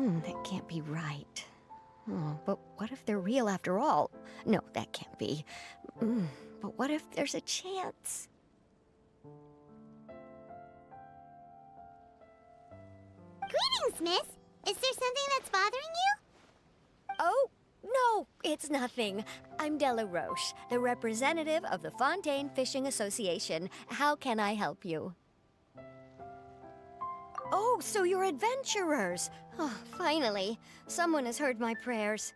That can't be right. Oh, but what if they're real after all? No, that can't be. But what if there's a chance? Greetings, miss. Is there something that's bothering you? Oh, no, it's nothing. I'm Della Roche, the representative of the Fontaine Fishing Association. How can I help you? Oh, so you're adventurers. Oh, finally, someone has heard my prayers.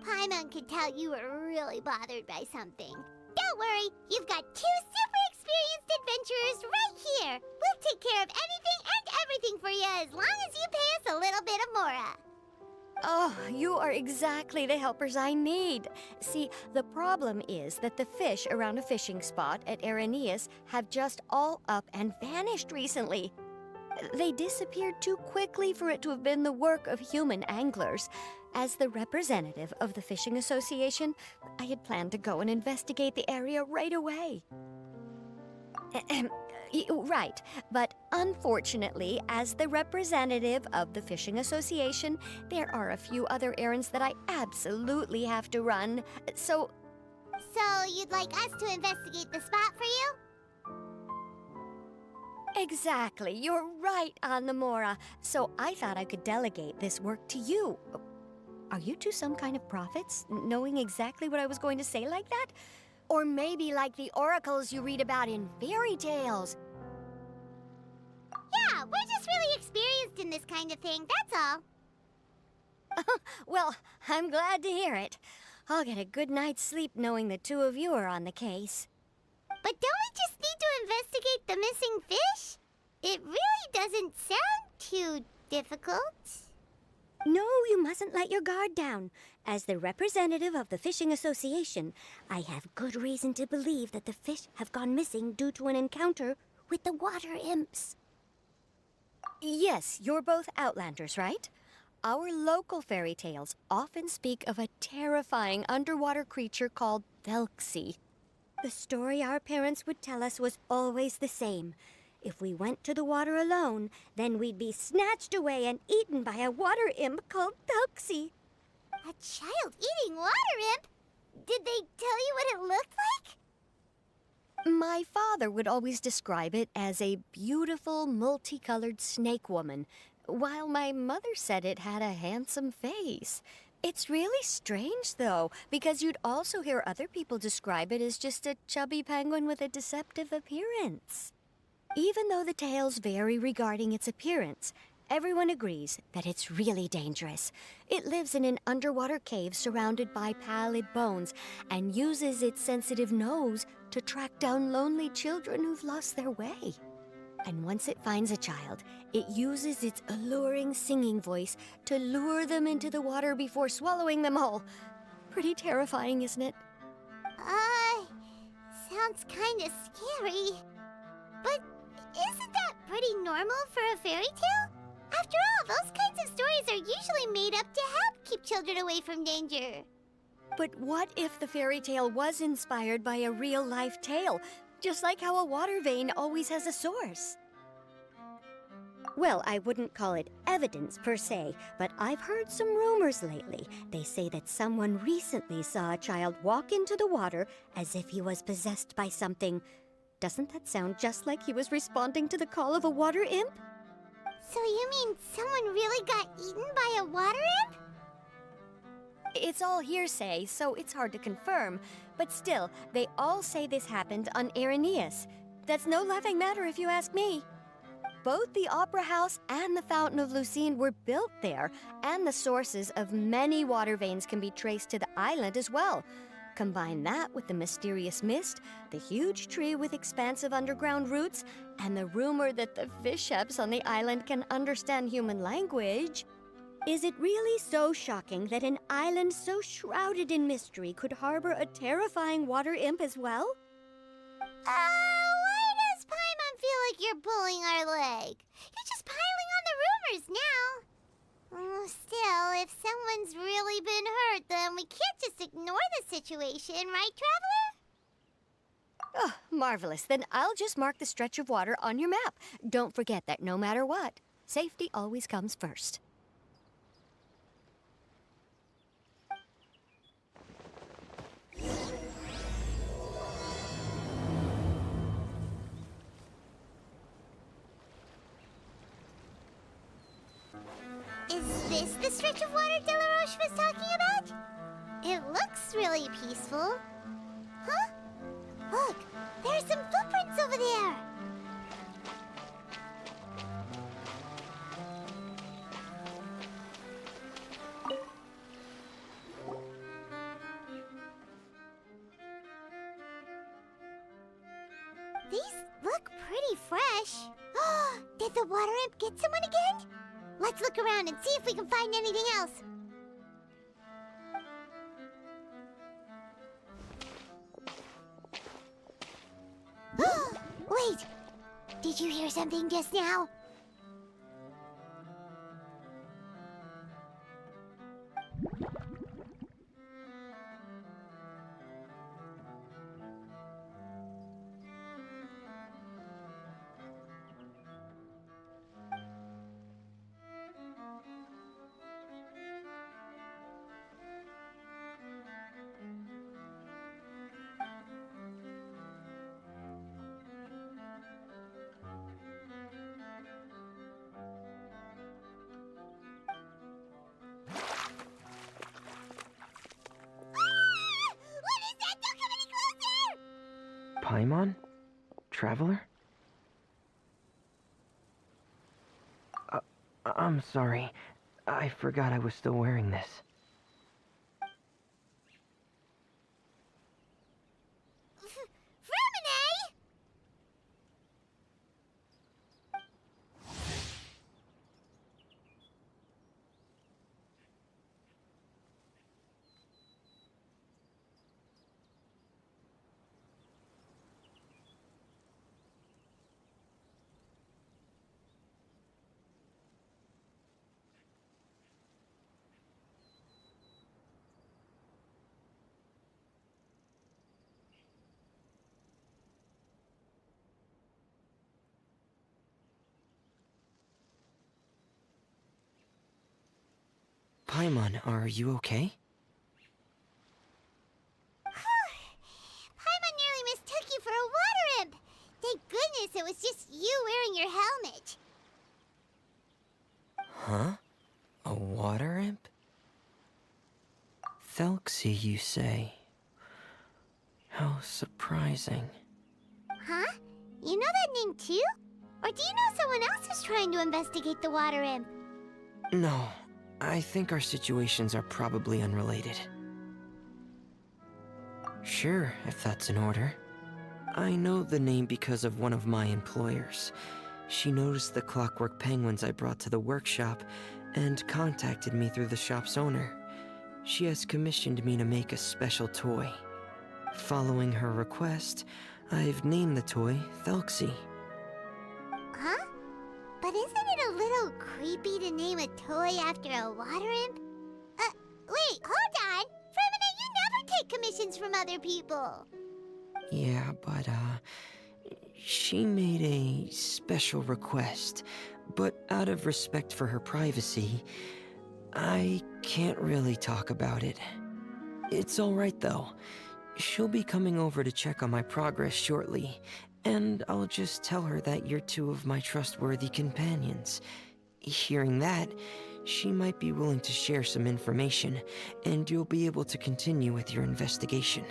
Paimon could tell you were really bothered by something. Don't worry, you've got two super experienced adventurers right here. We'll take care of anything and everything for you as long as you pay us a little bit of mora. Oh, you are exactly the helpers I need. See, the problem is that the fish around a fishing spot at Araneus have just all up and vanished recently. They disappeared too quickly for it to have been the work of human anglers. As the representative of the Fishing Association, I had planned to go and investigate the area right away. Right, but unfortunately, as the representative of the Fishing Association, there are a few other errands that I absolutely have to run. So you'd like us to investigate the spot for you? exactly, you're right on the Mora. So I thought I could delegate this work to you. Are you two some kind of prophets, knowing exactly what I was going to say like that? Or maybe like the oracles you read about in fairy tales? Yeah, we're just really experienced in this kind of thing, that's all. Well, I'm glad to hear it. I'll get a good night's sleep knowing the two of you are on the case. But don't we just need to investigate the missing fish? It really doesn't sound too difficult. No, you mustn't let your guard down. As the representative of the Fishing Association, I have good reason to believe that the fish have gone missing due to an encounter with the water imps. Yes, you're both Outlanders, right? Our local fairy tales often speak of a terrifying underwater creature called Thelxie. The story our parents would tell us was always the same. If we went to the water alone, then we'd be snatched away and eaten by a water imp called Thelxie. A child eating water imp? Did they tell you what it looked like? My father would always describe it as a beautiful, multicolored snake woman, while my mother said it had a handsome face. It's really strange, though, because you'd also hear other people describe it as just a chubby penguin with a deceptive appearance. Even though the tales vary regarding its appearance, everyone agrees that it's really dangerous. It lives in an underwater cave surrounded by pallid bones and uses its sensitive nose to track down lonely children who've lost their way. And once it finds a child, it uses its alluring singing voice to lure them into the water before swallowing them all. Pretty terrifying, isn't it? Sounds kinda scary. But isn't that pretty normal for a fairy tale? After all, those kinds of stories are usually made up to help keep children away from danger. But what if the fairy tale was inspired by a real-life tale, just like how a water vein always has a source? Well, I wouldn't call it evidence per se, but I've heard some rumors lately. They say that someone recently saw a child walk into the water as if he was possessed by something. Doesn't that sound just like he was responding to the call of a water imp? So you mean someone really got eaten by a water imp? It's all hearsay, so it's hard to confirm. But still, they all say this happened on Araneus. That's no laughing matter if you ask me. Both the Opera House and the Fountain of Lucine were built there, and the sources of many water veins can be traced to the island as well. Combine that with the mysterious mist, the huge tree with expansive underground roots, and the rumor that the fish apes on the island can understand human language. Is it really so shocking that an island so shrouded in mystery could harbor a terrifying water imp as well? Why does Paimon feel like you're pulling our leg? You're just piling on the rumors now. Still, if someone's really been hurt, then we can't just ignore the situation, right, Traveler? Oh, marvelous. Then I'll just mark the stretch of water on your map. Don't forget that no matter what, safety always comes first. the stretch of water Delaroche was talking about? It looks really peaceful. Huh? Look, there's some footprints over there. These look pretty fresh. Did the water imp get someone again? Let's look around and see if we can find anything else. Wait! Did you hear something just now? What is that? Don't come any closer! Paimon? Traveler? I'm sorry. I forgot I was still wearing this. Fremine! Paimon, are you okay? Paimon nearly mistook you for a water imp. Thank goodness it was just you wearing your helmet. Huh? A water imp? Thelxie, you say? How surprising. Huh? You know that name too? Or do you know someone else is trying to investigate the water imp? No, I think our situations are probably unrelated. Sure, if that's in order. I know the name because of one of my employers. She noticed the clockwork penguins I brought to the workshop and contacted me through the shop's owner. She has commissioned me to make a special toy. Following her request, I've named the toy Thelxie. Huh? But isn't it a little creepy to name a toy after a water imp? Wait, hold on! Fremine, you never take commissions from other people! Yeah, but, she made a special request, but out of respect for her privacy, I can't really talk about it. It's alright though. She'll be coming over to check on my progress shortly, and I'll just tell her that you're two of my trustworthy companions. Hearing that, she might be willing to share some information, and you'll be able to continue with your investigation.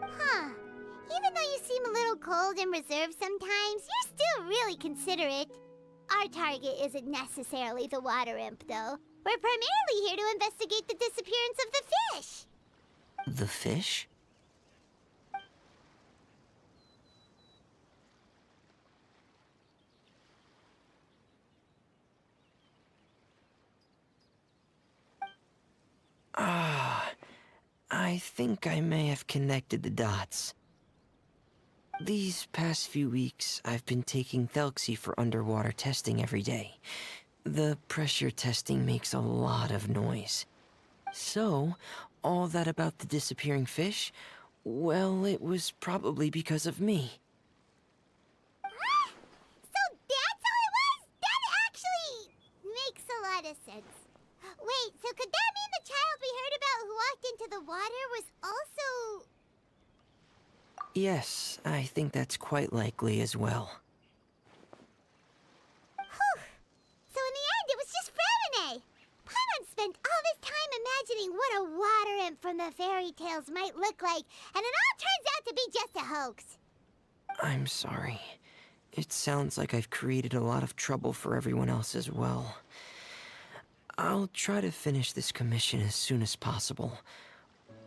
Huh. Even though you seem a little cold and reserved sometimes, you're still really considerate. Our target isn't necessarily the water imp, though. We're primarily here to investigate the disappearance of the fish. The fish? I think I may have connected the dots. These past few weeks, I've been taking Thelxie for underwater testing every day. The pressure testing makes a lot of noise. So, all that about the disappearing fish, well, it was probably because of me. So that's how it was? That actually makes a lot of sense. Wait, so could that mean the child we heard about who walked into the water was also... Yes, I think that's quite likely as well. Whew. So in the end, it was just Fremine. Paimon imagining what a water imp from the fairy tales might look like, and it all turns out to be just a hoax. I'm sorry. It sounds like I've created a lot of trouble for everyone else as well. I'll try to finish this commission as soon as possible.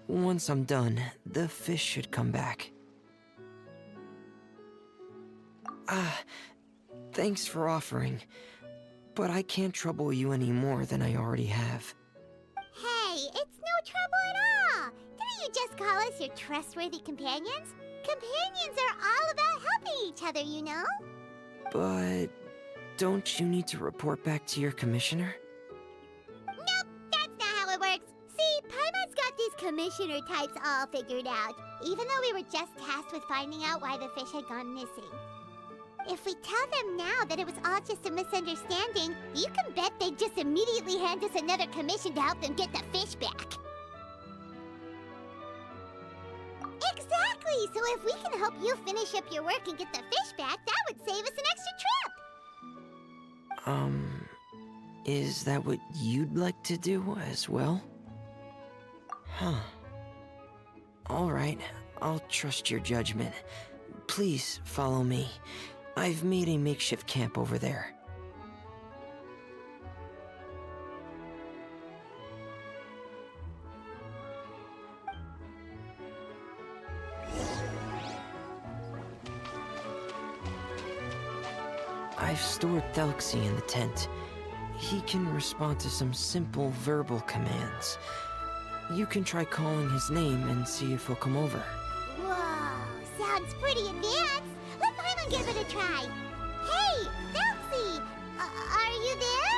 Once I'm done, the fish should come back. Thanks for offering, but I can't trouble you any more than I already have. Hey, it's no trouble at all. Didn't you just call us your trustworthy companions? Companions are all about helping each other, you know? But don't you need to report back to your commissioner? Nope, that's not how it works. See, Paimon's got these commissioner types all figured out, even though we were just tasked with finding out why the fish had gone missing. If we tell them now that it was all just a misunderstanding, you can bet they'd just immediately hand us another commission to help them get the fish back. Exactly! So if we can help you finish up your work and get the fish back, that would save us an extra trip! Is that what you'd like to do as well? Huh. Alright, I'll trust your judgment. Please follow me. I've made a makeshift camp over there. I've stored Thelxie in the tent. He can respond to some simple verbal commands. You can try calling his name and see if he'll come over. Whoa, sounds pretty advanced. Let Paimon give it a try. Hey, Thelxie! Are you there?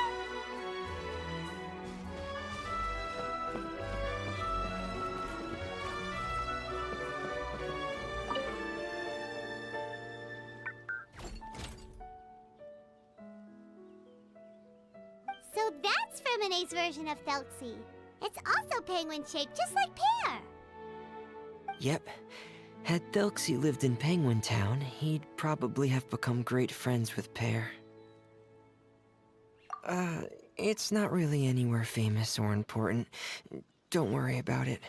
So that's Fremone's version of Thelxie. It's also penguin-shaped, just like Pear. Yep. Had Thelxie lived in Penguin Town, he'd probably have become great friends with Pear. It's not really anywhere famous or important. Don't worry about it.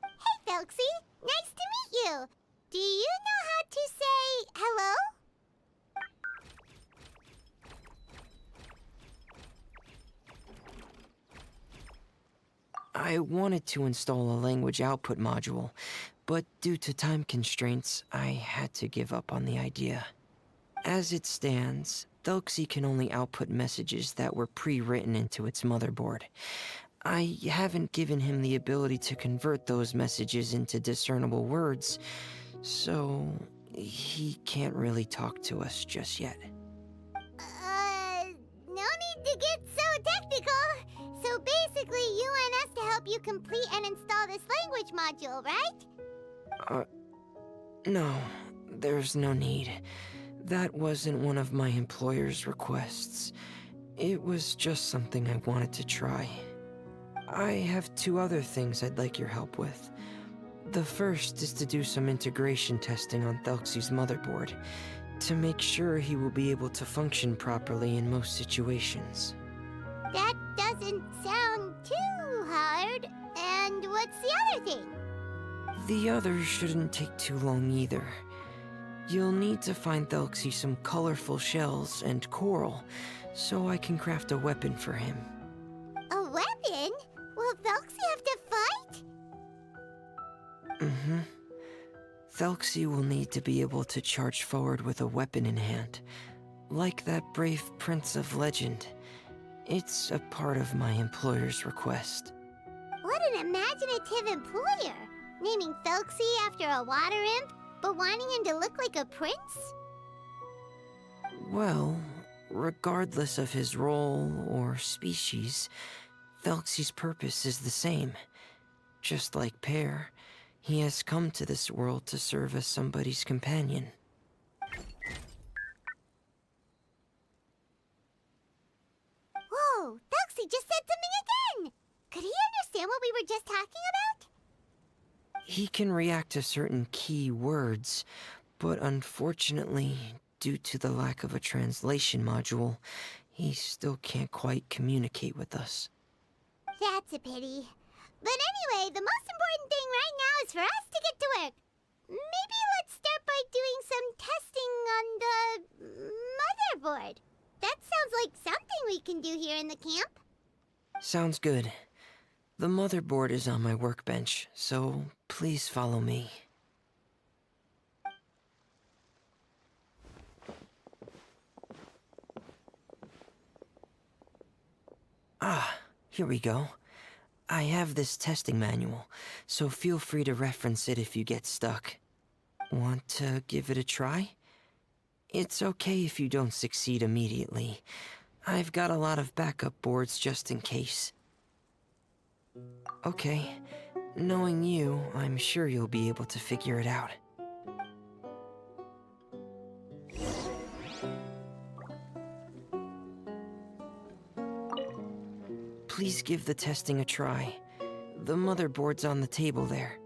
Hey, Thelxie. Nice to meet you. Do you know how to say hello? I wanted to install a language output module, but due to time constraints, I had to give up on the idea. As it stands, Thelxie can only output messages that were pre-written into its motherboard. I haven't given him the ability to convert those messages into discernible words, so he can't really talk to us just yet. No need to get so technical. So basically, you want us to help you complete and install this language module, right? No, there's no need. That wasn't one of my employer's requests. It was just something I wanted to try. I have two other things I'd like your help with. The first is to do some integration testing on Thelxie's motherboard, to make sure he will be able to function properly in most situations. That doesn't sound too hard. And what's the other thing? The other shouldn't take too long either. You'll need to find Thelxie some colorful shells and coral, so I can craft a weapon for him. A weapon? Will Thelxie have to fight? Mm-hmm. Thelxie will need to be able to charge forward with a weapon in hand, like that brave prince of legend. It's a part of my employer's request. What an imaginative employer! Naming Thelxie after a water imp, but wanting him to look like a prince? Well, regardless of his role or species, Thelxie's purpose is the same. Just like Pear, he has come to this world to serve as somebody's companion. Whoa, Thelxie just said something again! Could he understand what we were just talking about? He can react to certain key words, but unfortunately, due to the lack of a translation module, he still can't quite communicate with us. That's a pity. But anyway, the most important thing right now is for us to get to work. Maybe let's start by doing some testing on the motherboard. That sounds like something we can do here in the camp. Sounds good. The motherboard is on my workbench, so please follow me. Ah, here we go. I have this testing manual, so feel free to reference it if you get stuck. Want to give it a try? It's okay if you don't succeed immediately. I've got a lot of backup boards just in case. Okay, knowing you, I'm sure you'll be able to figure it out. Please give the testing a try. The motherboard's on the table there.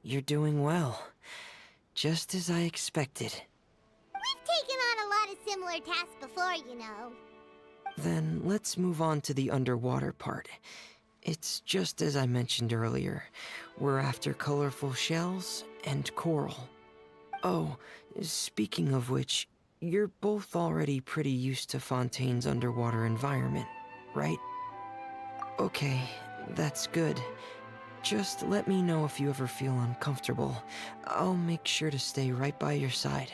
You're doing well. Just as I expected. We've taken on a lot of similar tasks before, you know. Then let's move on to the underwater part. It's just as I mentioned earlier. We're after colorful shells and coral. Oh, speaking of which, you're both already pretty used to Fontaine's underwater environment, right? Okay, that's good. Just let me know if you ever feel uncomfortable. I'll make sure to stay right by your side.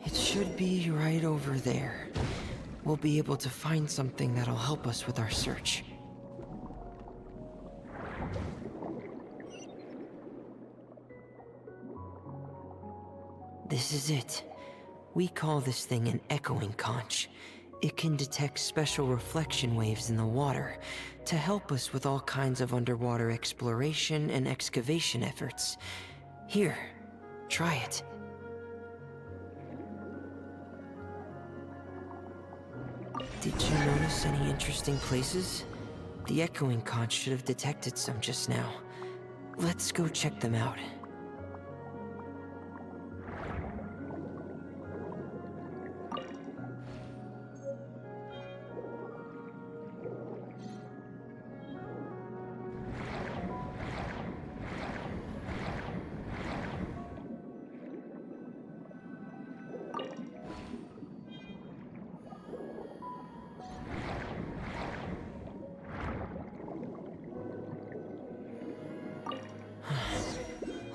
It should be right over there. We'll be able to find something that'll help us with our search. This is it. We call this thing an echoing conch. It can detect special reflection waves in the water to help us with all kinds of underwater exploration and excavation efforts. Here, try it. Did you notice any interesting places? The echoing conch should have detected some just now. Let's go check them out.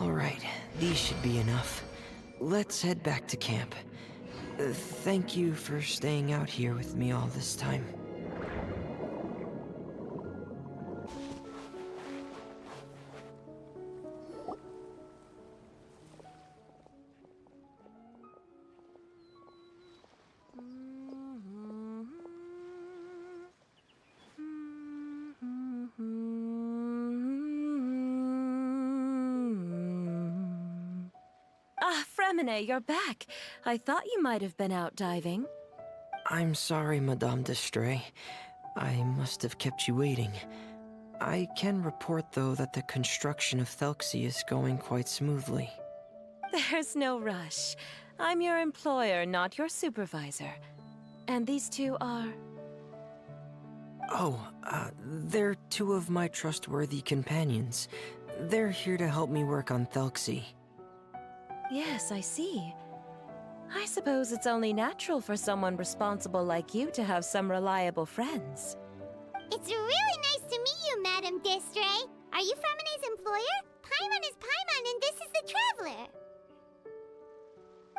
Alright, these should be enough. Let's head back to camp. Thank you for staying out here with me all this time. Fremine, you're back. I thought you might have been out diving. I'm sorry, Madame d'Estray. I must have kept you waiting. I can report, though, that the construction of Thelxie is going quite smoothly. There's no rush. I'm your employer, not your supervisor. And these two are... Oh, they're two of my trustworthy companions. They're here to help me work on Thelxie. Yes, I see. I suppose it's only natural for someone responsible like you to have some reliable friends. It's really nice to meet you, Madam Distray. Are you Fremine's employer? Paimon is Paimon, and this is the Traveler.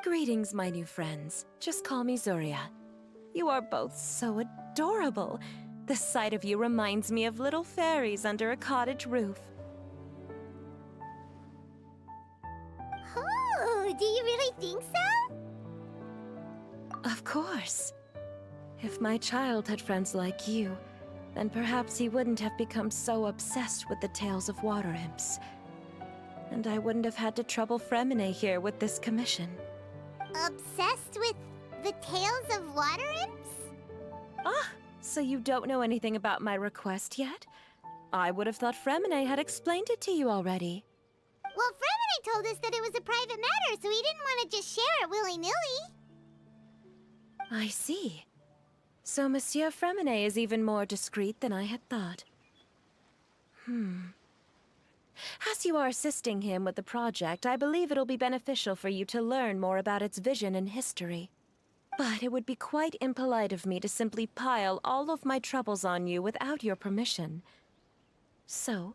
Greetings, my new friends. Just call me Zuria. You are both so adorable. The sight of you reminds me of little fairies under a cottage roof. Oh, do you really think so? Of course. If my child had friends like you, then perhaps he wouldn't have become so obsessed with the tales of water imps. And I wouldn't have had to trouble Fremine here with this commission. Obsessed with the tales of water imps? Ah, so you don't know anything about my request yet? I would have thought Fremine had explained it to you already. Well, Fremine told us that it was a private matter, so he didn't want to just share it willy-nilly. I see. So Monsieur Fremine is even more discreet than I had thought. As you are assisting him with the project, I believe it'll be beneficial for you to learn more about its vision and history. But it would be quite impolite of me to simply pile all of my troubles on you without your permission. So,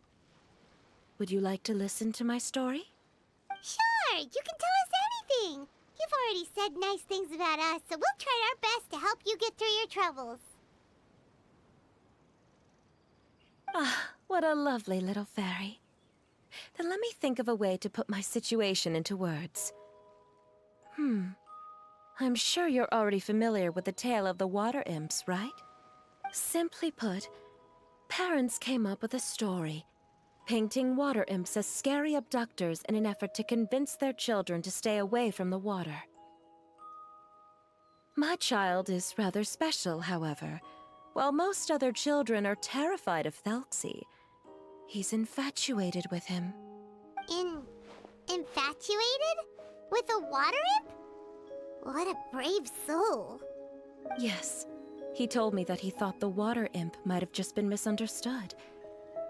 would you like to listen to my story? Sure, you can tell us anything. You've already said nice things about us, so we'll try our best to help you get through your troubles. Ah, what a lovely little fairy. Then let me think of a way to put my situation into words. I'm sure you're already familiar with the tale of the water imps, right? Simply put, parents came up with a story, painting water imps as scary abductors in an effort to convince their children to stay away from the water. My child is rather special, however. While most other children are terrified of Thelxie, he's infatuated with him. Infatuated? With a water imp? What a brave soul. Yes, he told me that he thought the water imp might have just been misunderstood.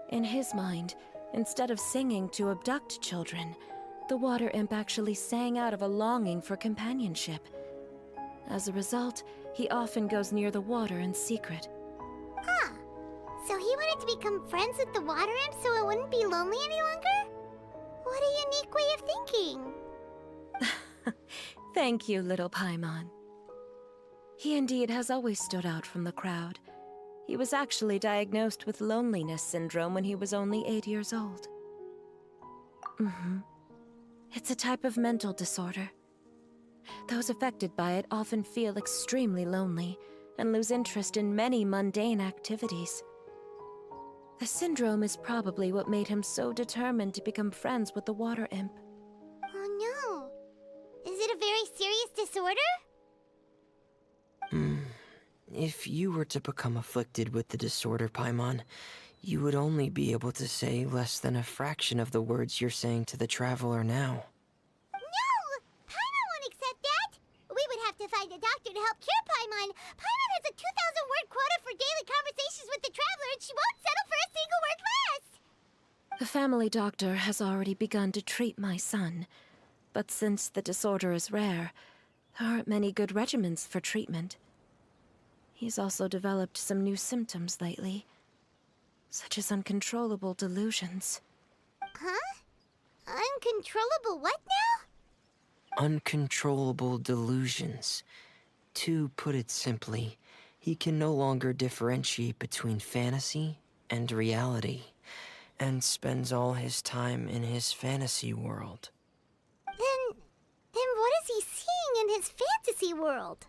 In his mind, instead of singing to abduct children, the water imp actually sang out of a longing for companionship. As a result, he often goes near the water in secret. Huh. So he wanted to become friends with the water imp so it wouldn't be lonely any longer? What a unique way of thinking. Thank you, little Paimon. He indeed has always stood out from the crowd. He was actually diagnosed with loneliness syndrome when he was only 8 years old. It's a type of mental disorder. Those affected by it often feel extremely lonely and lose interest in many mundane activities. The syndrome is probably what made him so determined to become friends with the water imp. Oh no. Is it a very serious disorder? If you were to become afflicted with the disorder, Paimon, you would only be able to say less than a fraction of the words you're saying to the Traveler now. No! Paimon won't accept that! We would have to find a doctor to help cure Paimon. Paimon has a 2,000-word quota for daily conversations with the Traveler, and she won't settle for a single word less! The family doctor has already begun to treat my son, but since the disorder is rare, there aren't many good regimens for treatment. He's also developed some new symptoms lately, such as uncontrollable delusions. Huh? Uncontrollable what now? Uncontrollable delusions. To put it simply, he can no longer differentiate between fantasy and reality, and spends all his time in his fantasy world. Then what is he seeing in his fantasy world?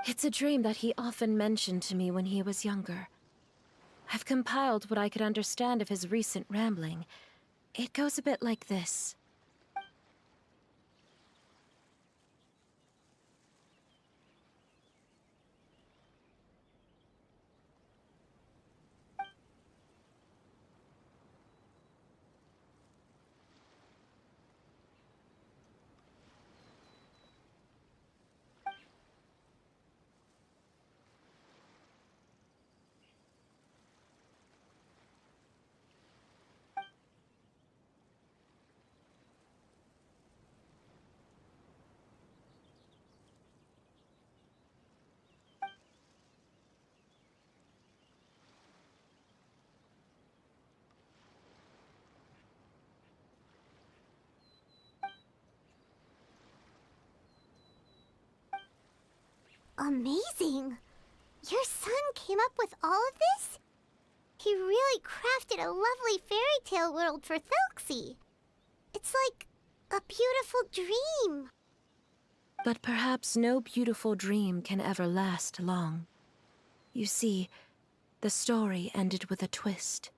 It's a dream that he often mentioned to me when he was younger. I've compiled what I could understand of his recent rambling. It goes a bit like this. Amazing! Your son came up with all of this? He really crafted a lovely fairy tale world for Thelxie. It's like a beautiful dream. But perhaps no beautiful dream can ever last long. You see, the story ended with a twist.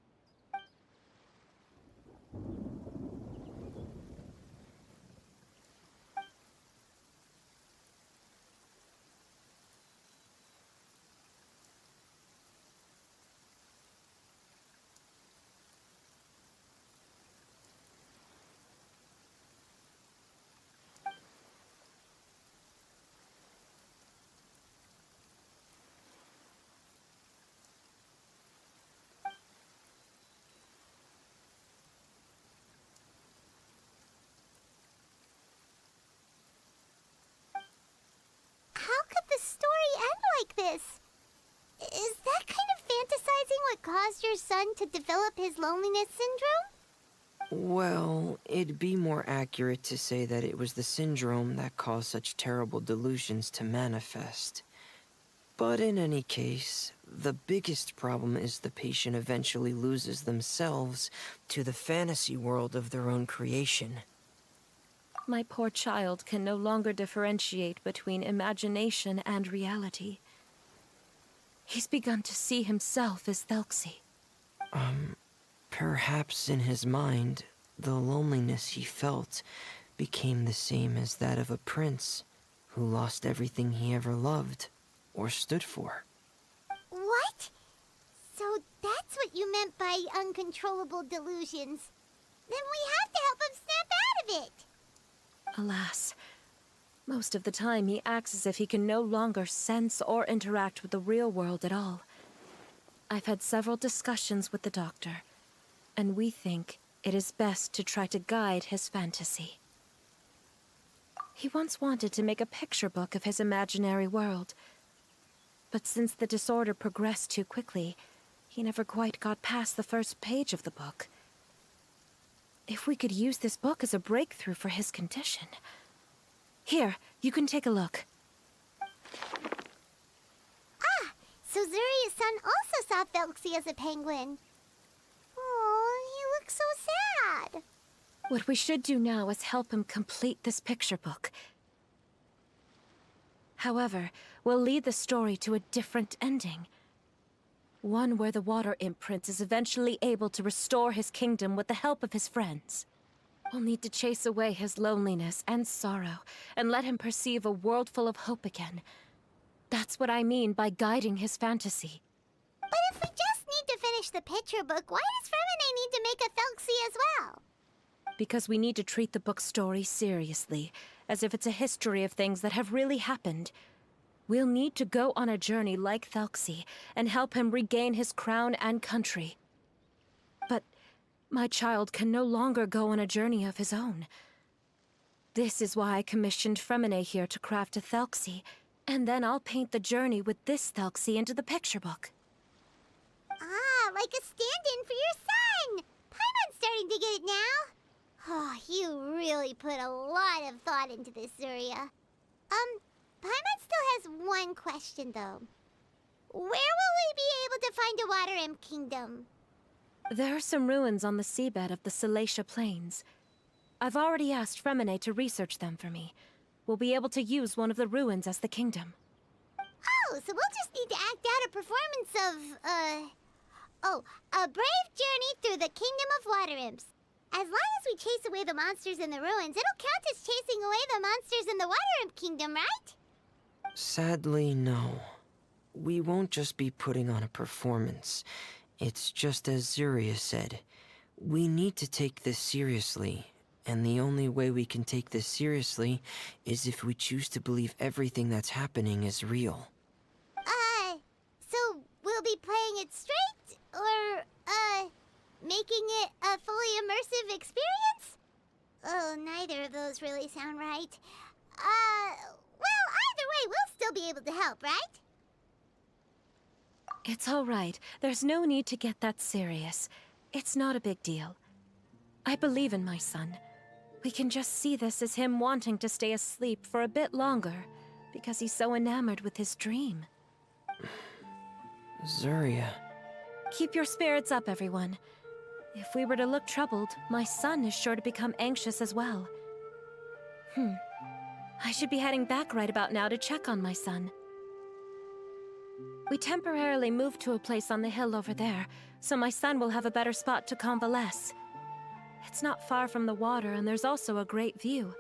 How could the story end like this? Is that kind of fantasizing what caused your son to develop his loneliness syndrome? Well, it'd be more accurate to say that it was the syndrome that caused such terrible delusions to manifest. But in any case, the biggest problem is the patient eventually loses themselves to the fantasy world of their own creation. My poor child can no longer differentiate between imagination and reality. He's begun to see himself as Thelxie. Perhaps in his mind, the loneliness he felt became the same as that of a prince who lost everything he ever loved or stood for. What? So that's what you meant by uncontrollable delusions. Then we have to help him snap out of it. Alas, most of the time he acts as if he can no longer sense or interact with the real world at all. I've had several discussions with the doctor, and we think it is best to try to guide his fantasy. He once wanted to make a picture book of his imaginary world, but since the disorder progressed too quickly, he never quite got past the first page of the book. If we could use this book as a breakthrough for his condition... Here, you can take a look. Ah, so Zuria's son also saw Thelxie as a penguin. Oh, he looks so sad. What we should do now is help him complete this picture book. However, we'll lead the story to a different ending. One where the Water Imp Prince is eventually able to restore his kingdom with the help of his friends. We'll need to chase away his loneliness and sorrow, and let him perceive a world full of hope again. That's what I mean by guiding his fantasy. But if we just need to finish the picture book, why does Fremine need to make a Thelxie as well? Because we need to treat the book's story seriously, as if it's a history of things that have really happened. We'll need to go on a journey like Thelxie, and help him regain his crown and country. But my child can no longer go on a journey of his own. This is why I commissioned Fremine here to craft a Thelxie, and then I'll paint the journey with this Thelxie into the picture book. Ah, like a stand-in for your son! Paimon's starting to get it now. Oh, you really put a lot of thought into this, Zuria. Paimon still has one question, though. Where will we be able to find a Water Imp Kingdom? There are some ruins on the seabed of the Thelxie Plains. I've already asked Fremine to research them for me. We'll be able to use one of the ruins as the kingdom. Oh, so we'll just need to act out a performance of, a brave journey through the Kingdom of Water Imps. As long as we chase away the monsters in the ruins, it'll count as chasing away the monsters in the Water Imp Kingdom, right? Sadly, no. We won't just be putting on a performance. It's just as Zuria said. We need to take this seriously. And the only way we can take this seriously is if we choose to believe everything that's happening is real. So we'll be playing it straight? Or, making it a fully immersive experience? Oh, neither of those really sound right. Well, either way, we'll still be able to help, right? It's all right. There's no need to get that serious. It's not a big deal. I believe in my son. We can just see this as him wanting to stay asleep for a bit longer, because he's so enamored with his dream. Zuria. Keep your spirits up, everyone. If we were to look troubled, my son is sure to become anxious as well. I should be heading back right about now to check on my son. We temporarily moved to a place on the hill over there, so my son will have a better spot to convalesce. It's not far from the water, and there's also a great view.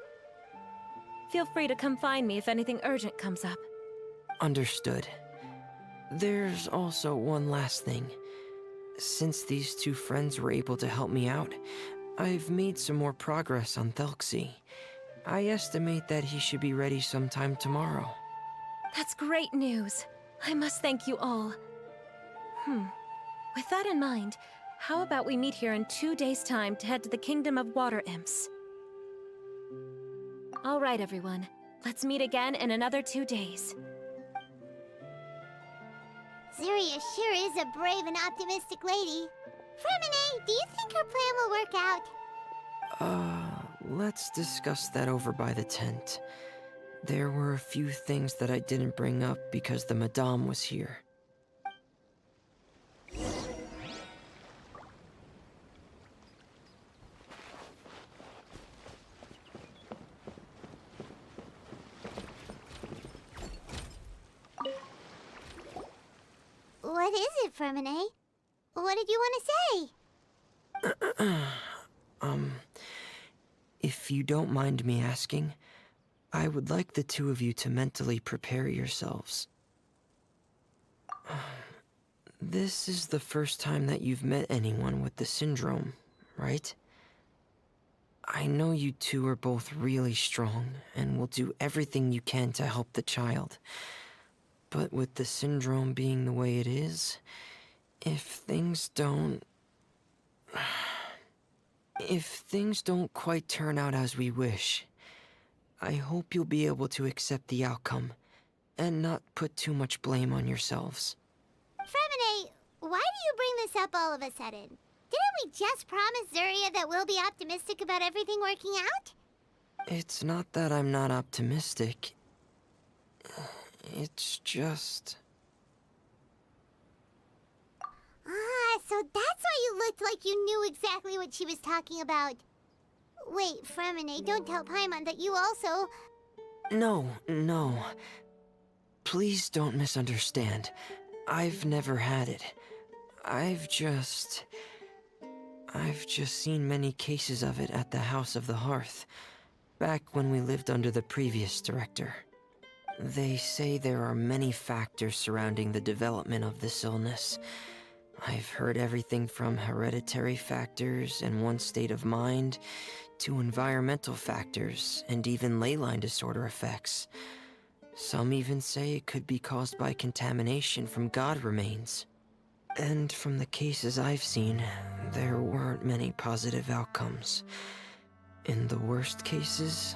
Feel free to come find me if anything urgent comes up. Understood. There's also one last thing. Since these two friends were able to help me out, I've made some more progress on Thelxie. I estimate that he should be ready sometime tomorrow. That's great news. I must thank you all. With that in mind, how about we meet here in 2 days' time to head to the Kingdom of Water Imps? All right, everyone. Let's meet again in another 2 days. Zuria sure is a brave and optimistic lady. Fremine, do you think her plan will work out? Let's discuss that over by the tent. There were a few things that I didn't bring up because the Madame was here. What is it, Fremine? What did you want to say? If you don't mind me asking, I would like the two of you to mentally prepare yourselves. This is the first time that you've met anyone with the syndrome, right? I know you two are both really strong and will do everything you can to help the child. But with the syndrome being the way it is, if things don't quite turn out as we wish, I hope you'll be able to accept the outcome and not put too much blame on yourselves. Fremine, why do you bring this up all of a sudden? Didn't we just promise Zuria that we'll be optimistic about everything working out? It's not that I'm not optimistic. It's just... So that's why you looked like you knew exactly what she was talking about. Wait, Fremine, don't tell Paimon that you also... No. Please don't misunderstand. I've never had it. I've just seen many cases of it at the House of the Hearth, back when we lived under the previous director. They say there are many factors surrounding the development of this illness. I've heard everything from hereditary factors and one's state of mind, to environmental factors, and even ley line disorder effects. Some even say it could be caused by contamination from god remains. And from the cases I've seen, there weren't many positive outcomes. In the worst cases,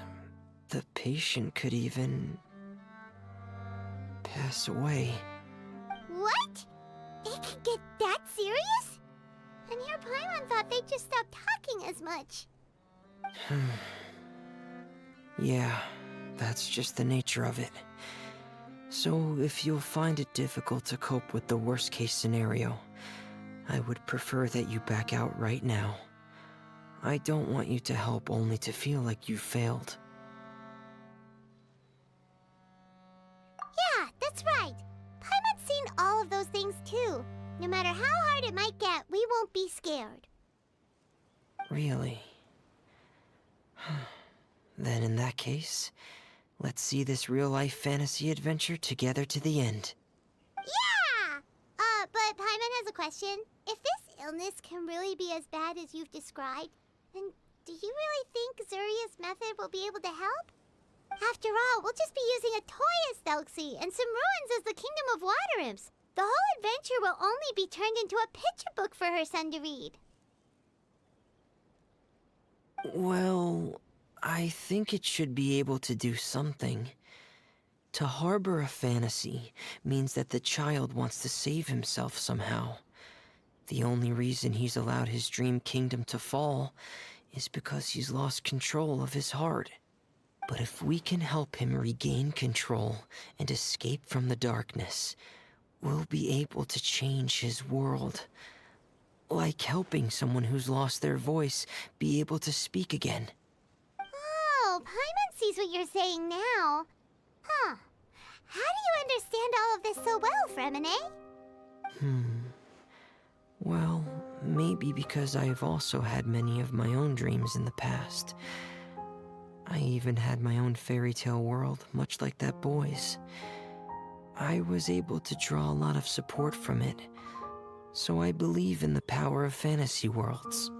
the patient could even... pass away. What? It could get that serious? And your Paimon thought they'd just stop talking as much. Yeah, that's just the nature of it. So if you'll find it difficult to cope with the worst case scenario, I would prefer that you back out right now. I don't want you to help only to feel like you failed. Yeah, that's right. Paimon's seen all of those things too. No matter how hard it might get, we won't be scared. Really? Then in that case, let's see this real-life fantasy adventure together to the end. Yeah! But Paimon has a question. If this illness can really be as bad as you've described, then do you really think Zuria's method will be able to help? After all, we'll just be using a toy as Thelxie and some ruins as the Kingdom of Water Imps. The whole adventure will only be turned into a picture book for her son to read. Well, I think it should be able to do something. To harbor a fantasy means that the child wants to save himself somehow. The only reason he's allowed his dream kingdom to fall is because he's lost control of his heart. But if we can help him regain control and escape from the darkness, we'll be able to change his world. Like helping someone who's lost their voice be able to speak again. Oh, Paimon sees what you're saying now. Huh. How do you understand all of this so well, Fremine? Well, maybe because I have also had many of my own dreams in the past. I even had my own fairy tale world, much like that boy's. I was able to draw a lot of support from it, so I believe in the power of fantasy worlds.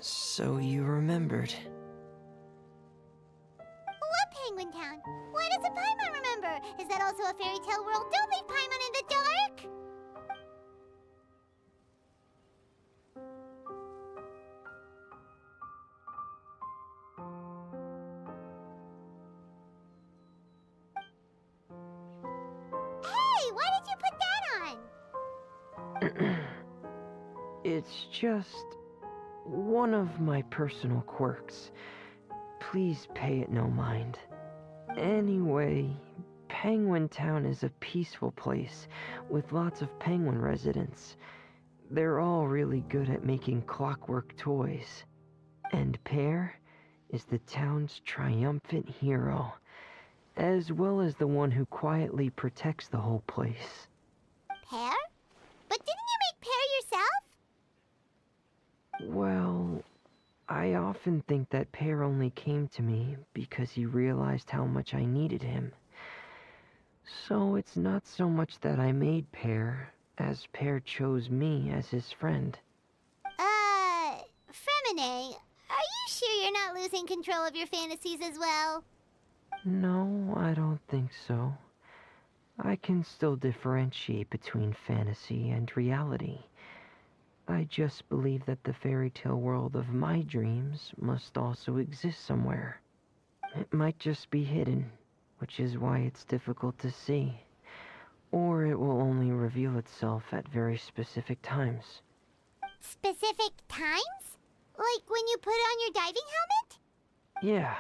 So you remembered. What Penguin Town? Why doesn't Paimon remember? Is that also a fairy tale world? Don't leave Paimon in the dark! Hey, why did you put that on? It's just one of my personal quirks. Please pay it no mind. Anyway, Penguin Town is a peaceful place with lots of penguin residents. They're all really good at making clockwork toys. And Pear is the town's triumphant hero, as well as the one who quietly protects the whole place. Pear? But didn't you make Pear yourself? Well, I often think that Pear only came to me because he realized how much I needed him. So it's not so much that I made Pear, as Pear chose me as his friend. Fremine, are you sure you're not losing control of your fantasies as well? No, I don't think so. I can still differentiate between fantasy and reality. I just believe that the fairy tale world of my dreams must also exist somewhere. It might just be hidden, which is why it's difficult to see. Or it will only reveal itself at very specific times. Specific times? Like when you put on your diving helmet? Yeah,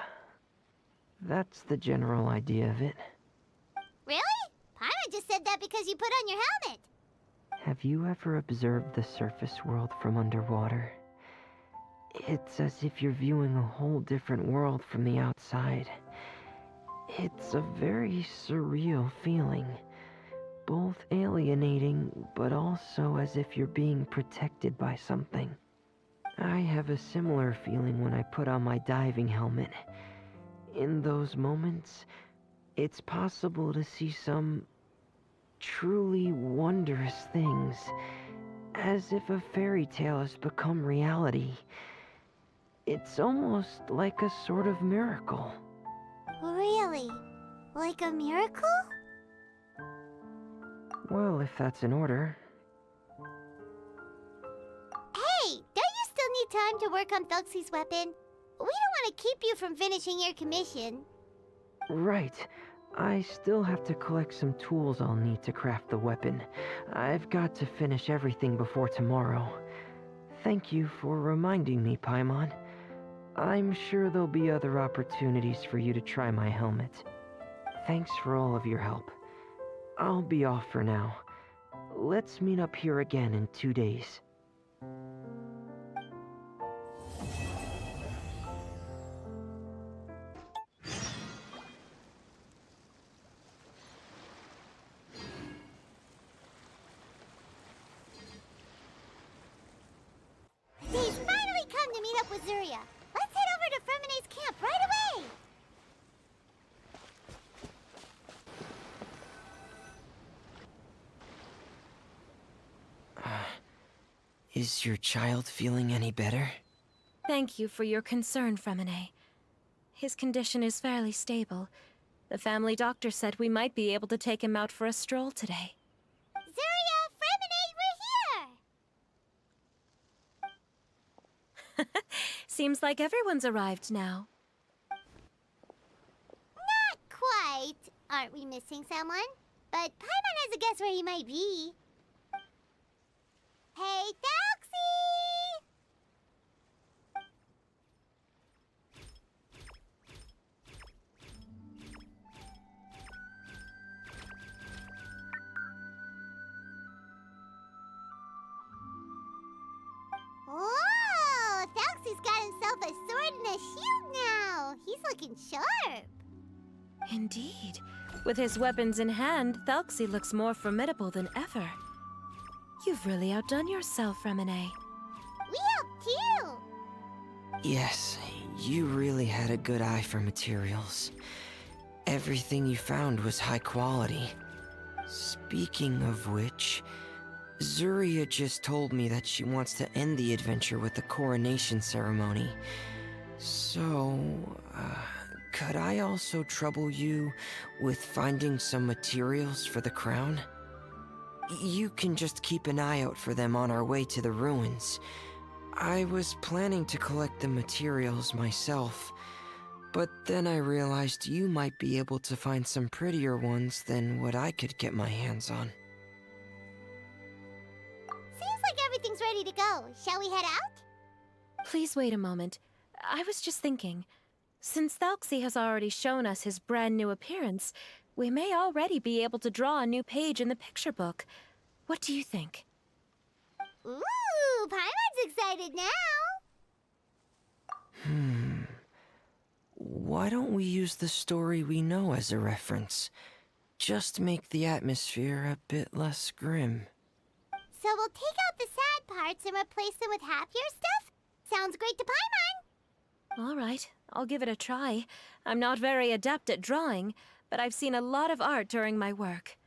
that's the general idea of it. Really? Paimon just said that because you put on your helmet. Have you ever observed the surface world from underwater? It's as if you're viewing a whole different world from the outside. It's a very surreal feeling. Both alienating, but also as if you're being protected by something. I have a similar feeling when I put on my diving helmet. In those moments, it's possible to see some truly wondrous things, as if a fairy tale has become reality. It's almost like a sort of miracle. Really? Like a miracle? Well, if that's in order. Hey, don't you still need time to work on Thelxie's weapon? We don't want to keep you from finishing your commission. Right. I still have to collect some tools I'll need to craft the weapon. I've got to finish everything before tomorrow. Thank you for reminding me, Paimon. I'm sure there'll be other opportunities for you to try my helmet. Thanks for all of your help. I'll be off for now. Let's meet up here again in 2 days. He's finally come to meet up with Zuria. Let's head over to Fremine's camp right away! Is your child feeling any better? Thank you for your concern, Fremine. His condition is fairly stable. The family doctor said we might be able to take him out for a stroll today. Zuria, Fremine, we're here! Seems like everyone's arrived now. Not quite. Aren't we missing someone? But Paimon has a guess where he might be. Hey, Thelxie! looking sharp. Indeed. With his weapons in hand, Thelxie looks more formidable than ever. You've really outdone yourself, Remine. We helped too. Yes, you really had a good eye for materials. Everything you found was high quality. Speaking of which, Zuria just told me that she wants to end the adventure with the coronation ceremony. So, could I also trouble you with finding some materials for the crown? You can just keep an eye out for them on our way to the ruins. I was planning to collect the materials myself, but then I realized you might be able to find some prettier ones than what I could get my hands on. Seems like everything's ready to go. Shall we head out? Please wait a moment. I was just thinking. Since Thelxie has already shown us his brand new appearance, we may already be able to draw a new page in the picture book. What do you think? Ooh, Paimon's excited now. Why don't we use the story we know as a reference? Just make the atmosphere a bit less grim. So we'll take out the sad parts and replace them with happier stuff? Sounds great to Paimon. All right, I'll give it a try. I'm not very adept at drawing, but I've seen a lot of art during my work.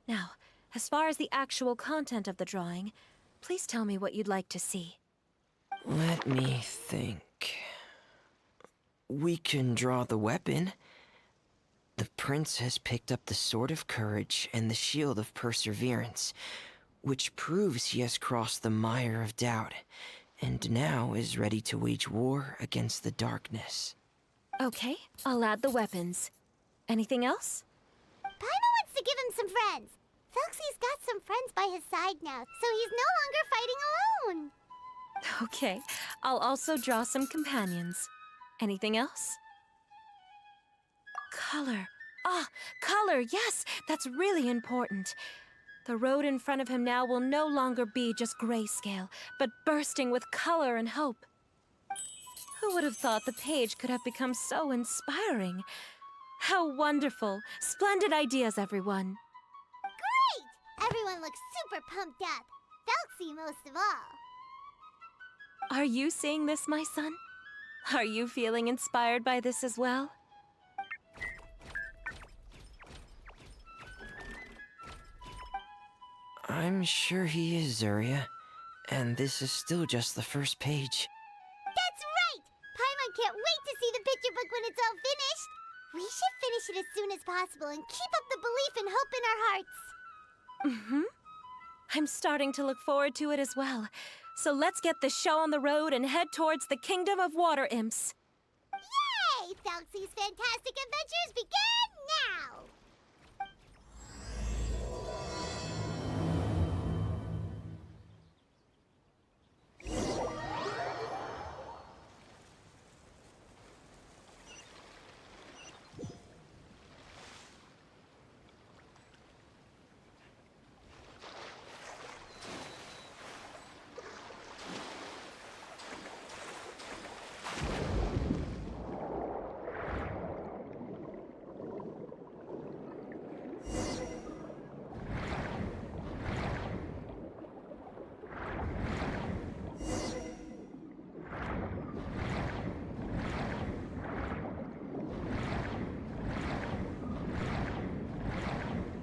Now, as far as the actual content of the drawing, please tell me what you'd like to see. Let me think. We can draw the weapon. The prince has picked up the Sword of Courage and the Shield of Perseverance, which proves he has crossed the mire of doubt, and now is ready to wage war against the darkness. Okay, I'll add the weapons. Anything else? Paimon wants to give him some friends. Thelxie's got some friends by his side now, so he's no longer fighting alone. Okay, I'll also draw some companions. Anything else? Color. Ah, color, yes, that's really important. The road in front of him now will no longer be just grayscale, but bursting with color and hope. Who would have thought the page could have become so inspiring? How wonderful! Splendid ideas, everyone. Great! Everyone looks super pumped up. Thelxie most of all. Are you seeing this, my son? Are you feeling inspired by this as well? I'm sure he is, Zuria. And this is still just the first page. That's right! Paimon can't wait to see the picture book when it's all finished. We should finish it as soon as possible and keep up the belief and hope in our hearts. Mm-hmm. I'm starting to look forward to it as well. So let's get the show on the road and head towards the Kingdom of Water Imps. Yay! Thelxie's fantastic adventures begin now!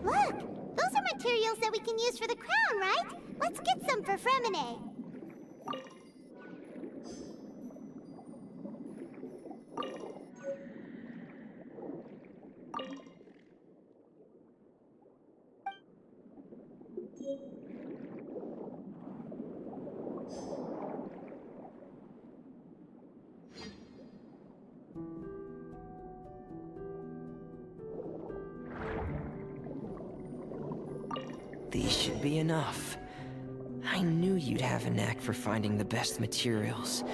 Look! Those are materials that we can use for the crown, right? Let's get some for Fremine. These should be enough. I knew you'd have a knack for finding the best materials.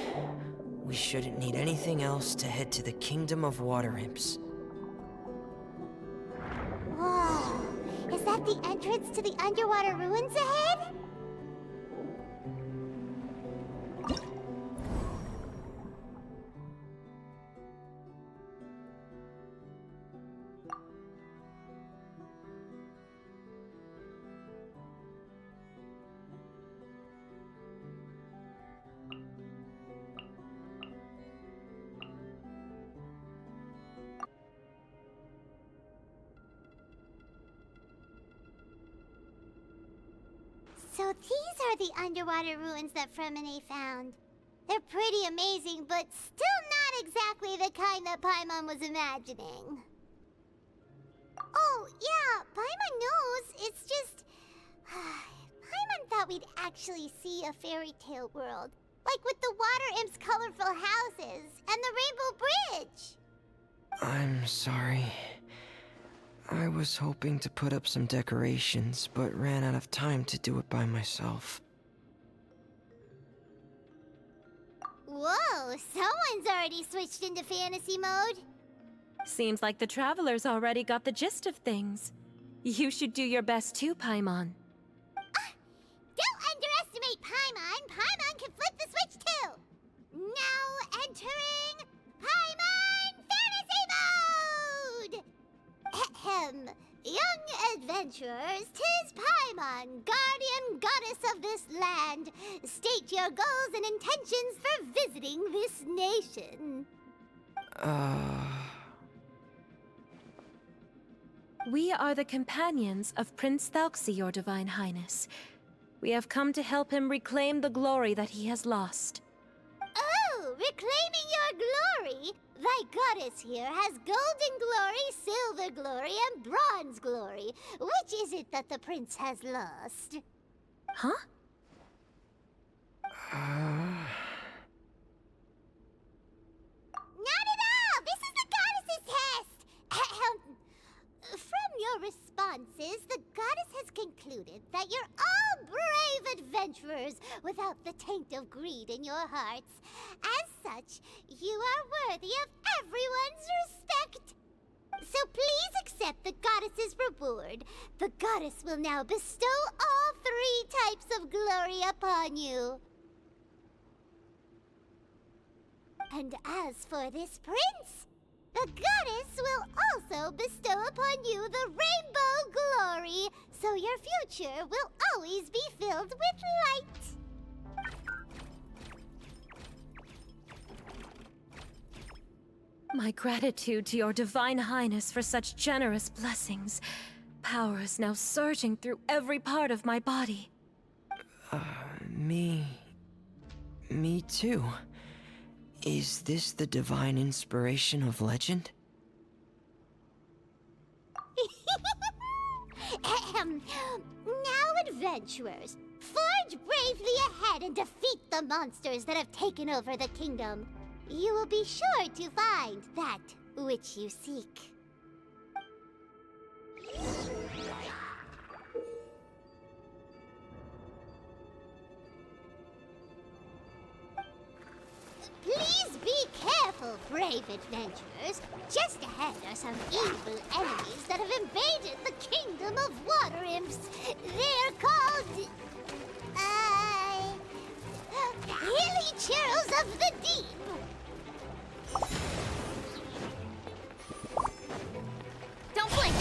We shouldn't need anything else to head to the Kingdom of Water Imps. Whoa! Is that the entrance to the underwater ruins ahead? So these are the underwater ruins that Fremine found. They're pretty amazing, but still not exactly the kind that Paimon was imagining. Oh, yeah, Paimon knows. It's just... Paimon thought we'd actually see a fairy tale world. Like with the water imp's colorful houses and the rainbow bridge. I'm sorry. I was hoping to put up some decorations, but ran out of time to do it by myself. Whoa, someone's already switched into fantasy mode. Seems like the travelers already got the gist of things. You should do your best too, Paimon. Don't underestimate Paimon. Paimon can flip the switch too. Now entering Paimon Fantasy Mode! Ahem. Young adventurers, 'tis Paimon, guardian goddess of this land. State your goals and intentions for visiting this nation. We are the companions of Prince Thelxie, your Divine Highness. We have come to help him reclaim the glory that he has lost. Oh, reclaiming your glory? Thy goddess here has golden glory, silver glory, and bronze glory. Which is it that the prince has lost? Huh? Not at all! This is the goddess's test! Ahem. From your responses, the goddess has concluded that you're all brave adventurers without the taint of greed in your hearts. As such, you are worthy of everyone's respect. So please accept the goddess's reward. The goddess will now bestow all 3 types of glory upon you. And as for this prince, the goddess will also bestow upon you the rainbow glory, so your future will always be filled with light. My gratitude to your Divine Highness for such generous blessings. Power is now surging through every part of my body. Me too. Is this the divine inspiration of legend? Ahem. Now, adventurers, forge bravely ahead and defeat the monsters that have taken over the kingdom. You will be sure to find that which you seek. Please be careful, brave adventurers. Just ahead are some evil enemies that have invaded the kingdom of water imps. They're called... Hilly Churls of the Deep. Don't blink!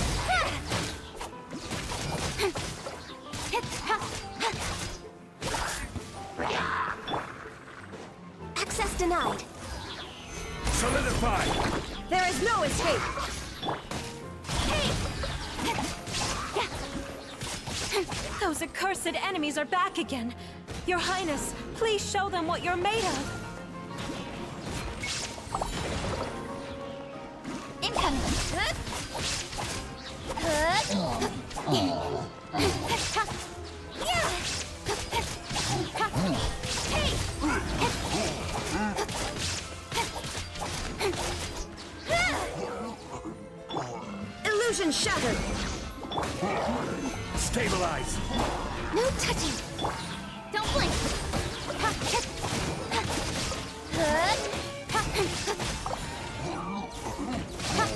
Access denied. Solidify! There is no escape! Those accursed enemies are back again. Your Highness, please show them what you're made of. Incoming! Illusion shattered! Stabilize! No touching! Don't blink!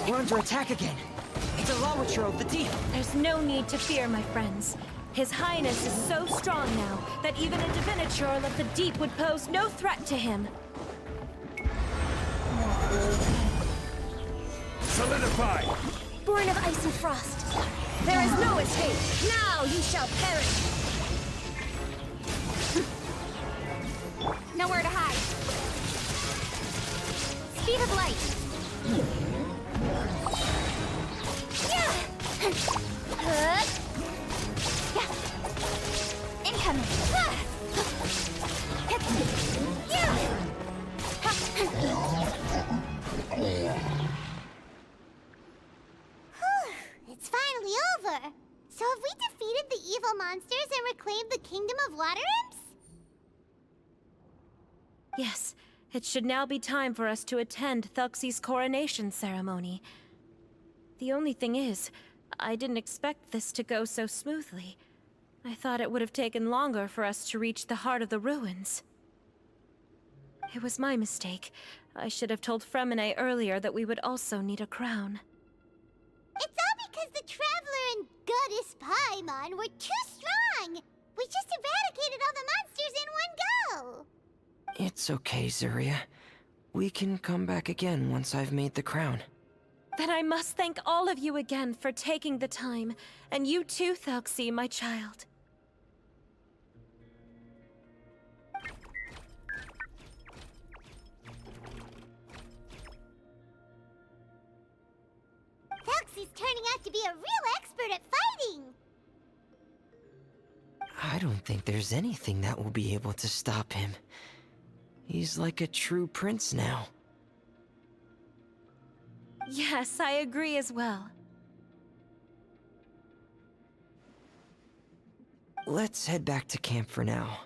We're under attack again. It's a Lawitcher of the deep. There's no need to fear, my friends. His Highness is so strong now that even a Diviniture of the deep would pose no threat to him. Solidify! Born of ice and frost, there is no escape! Now you shall perish! Nowhere to hide. Speed of light. Incoming. It's finally over. So have we defeated the evil monsters and reclaimed the Kingdom of Water Imps? Yes, it should now be time for us to attend Thelxie's coronation ceremony. The only thing is, I didn't expect this to go so smoothly. I thought it would have taken longer for us to reach the heart of the ruins. It was my mistake. I should have told Fremine earlier that we would also need a crown. It's all because the Traveler and Goddess Paimon were too strong! We just eradicated all the monsters in one go! It's okay, Zuria. We can come back again once I've made the crown. Then I must thank all of you again for taking the time, and you too, Thelxie, my child. Thelxie's turning out to be a real expert at fighting! I don't think there's anything that will be able to stop him. He's like a true prince now. Yes, I agree as well. Let's head back to camp for now.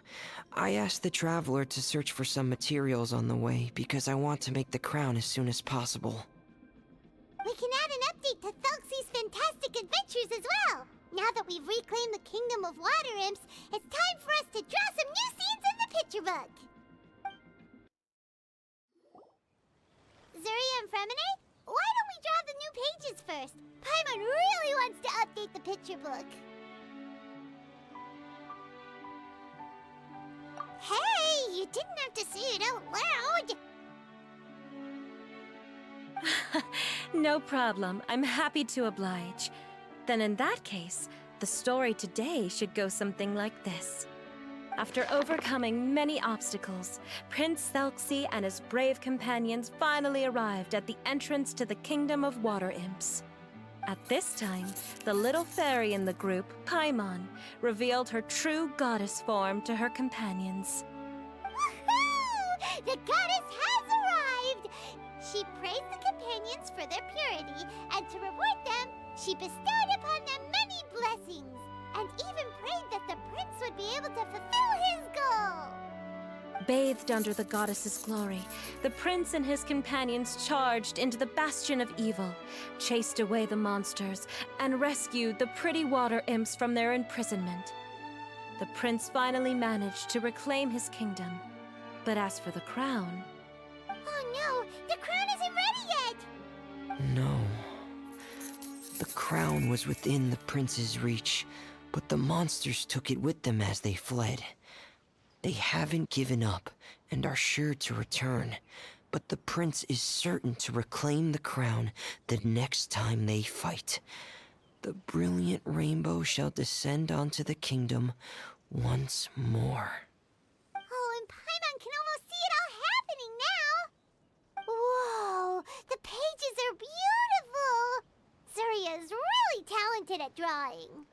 I asked the Traveler to search for some materials on the way because I want to make the crown as soon as possible. We can add an update to Thelxie's fantastic adventures as well! Now that we've reclaimed the Kingdom of Water Imps, it's time for us to draw some new scenes in the picture book! Zuria and Fremine, why don't we draw the new pages first? Paimon really wants to update the picture book. Hey, you didn't have to say it out loud! No problem. I'm happy to oblige. Then in that case, the story today should go something like this. After overcoming many obstacles, Prince Thelxie and his brave companions finally arrived at the entrance to the Kingdom of Water Imps. At this time, the little fairy in the group, Paimon, revealed her true goddess form to her companions. Woohoo! The goddess has arrived! She praised the companions for their purity, and to reward them, she bestowed upon them many blessings, and even prayed that the prince would be able to fulfill his goal! Bathed under the goddess's glory, the prince and his companions charged into the bastion of evil, chased away the monsters, and rescued the pretty water imps from their imprisonment. The prince finally managed to reclaim his kingdom. But as for the crown... Oh no! The crown isn't ready yet! No. The crown was within the prince's reach, but the monsters took it with them as they fled. They haven't given up and are sure to return, but the prince is certain to reclaim the crown the next time they fight. The brilliant rainbow shall descend onto the kingdom once more. Oh, and Paimon can almost see it all happening now! Whoa! The pages are beautiful! Zuria is really talented at drawing.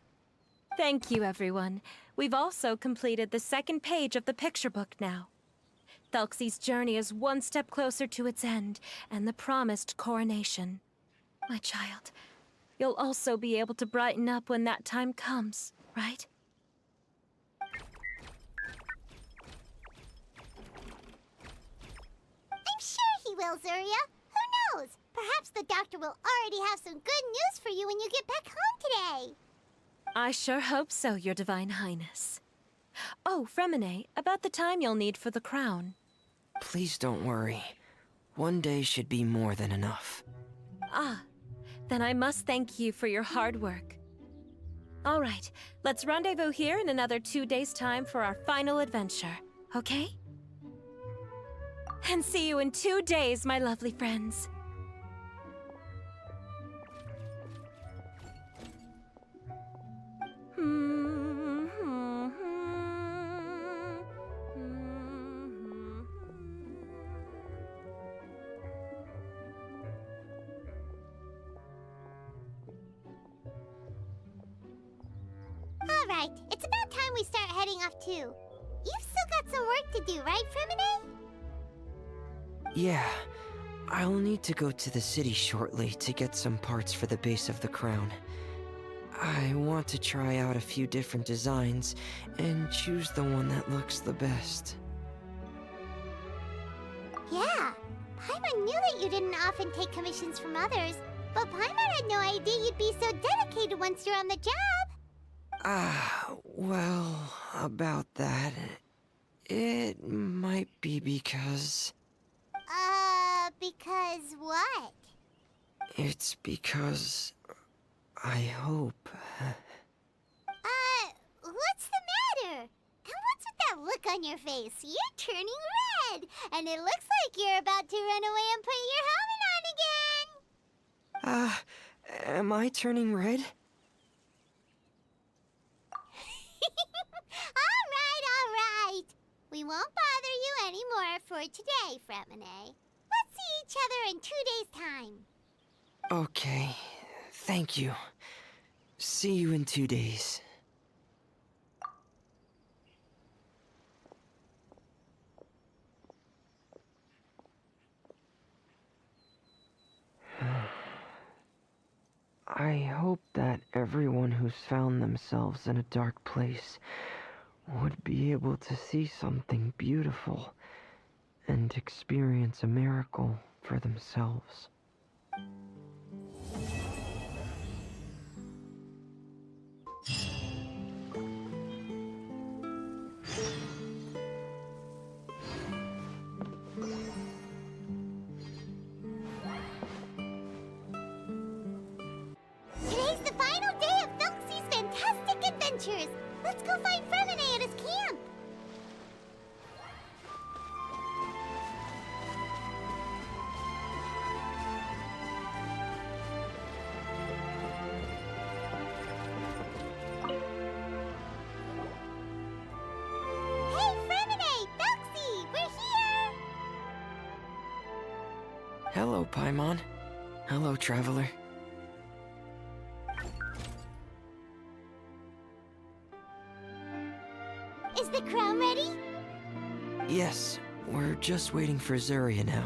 Thank you, everyone. We've also completed the second page of the picture book now. Thelxie's journey is one step closer to its end, and the promised coronation. My child, you'll also be able to brighten up when that time comes, right? I'm sure he will, Zuria. Who knows? Perhaps the doctor will already have some good news for you when you get back home today. I sure hope so, Your Divine Highness. Oh, Fremine, about the time you'll need for the crown. Please don't worry. One day should be more than enough. Ah, then I must thank you for your hard work. All right, let's rendezvous here in another 2 days' time for our final adventure, okay? And see you in 2 days, my lovely friends. Alright, it's about time we start heading off too. You've still got some work to do, right, Fremine? Yeah, I'll need to go to the city shortly to get some parts for the base of the crown. I want to try out a few different designs and choose the one that looks the best. Yeah, Paimon knew that you didn't often take commissions from others, but Paimon had no idea you'd be so dedicated once you're on the job. Well, about that, it might be because... Because what? It's because... I hope... What's the matter? And what's with that look on your face? You're turning red, and it looks like you're about to run away and put your helmet on again. Am I turning red? All right. We won't bother you anymore for today, Fremine. Let's see each other in 2 days' time. Okay, thank you. See you in 2 days. I hope that everyone who's found themselves in a dark place would be able to see something beautiful and experience a miracle for themselves. Today's the final day of Thelxie's fantastic adventures. Let's go find Fremine at his camp. Hey, Fremine! Thelxie! We're here! Hello, Paimon. Hello, traveler. Is the crown ready? Yes, we're just waiting for Zuria now.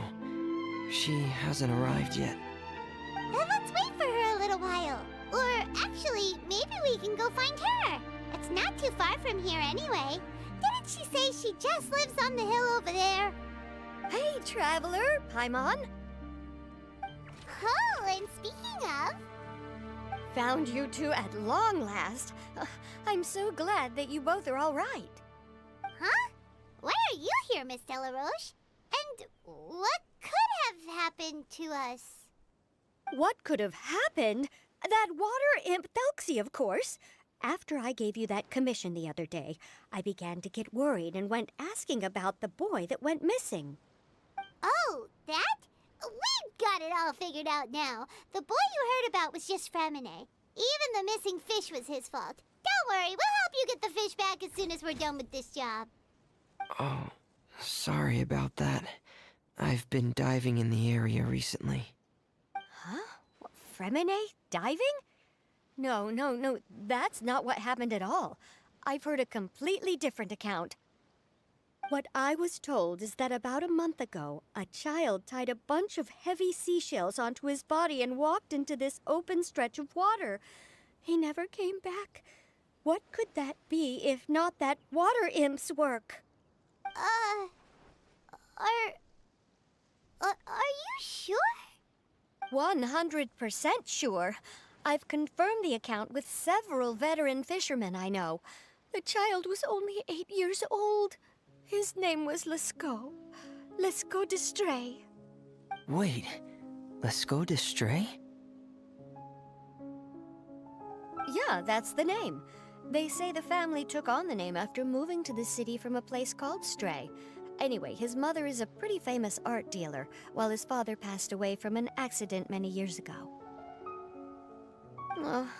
She hasn't arrived yet. Then let's wait for her a little while. Or actually, maybe we can go find her. It's not too far from here anyway. Didn't she say she just lives on the hill over there? Hey, traveler, Paimon. Oh, and speaking of... Found you two at long last. I'm so glad that you both are all right. Huh? Why are you here, Miss Telaroche? And what could have happened to us? What could have happened? That water imp Thelxie, of course. After I gave you that commission the other day, I began to get worried and went asking about the boy that went missing. Oh, that? We've got it all figured out now. The boy you heard about was just Fremine. Even the missing fish was his fault. Don't worry, we'll help you get the fish back as soon as we're done with this job. Oh, sorry about that. I've been diving in the area recently. Huh? Fremine? Diving? No, that's not what happened at all. I've heard a completely different account. What I was told is that about a month ago, a child tied a bunch of heavy seashells onto his body and walked into this open stretch of water. He never came back. What could that be if not that water imp's work? Are you sure? 100% sure. I've confirmed the account with several veteran fishermen I know. The child was only 8 years old. His name was Lescaut. Lescaut d'Estray. Wait, Lescaut d'Estray? Yeah, that's the name. They say the family took on the name after moving to the city from a place called Stray. Anyway, his mother is a pretty famous art dealer, while his father passed away from an accident many years ago.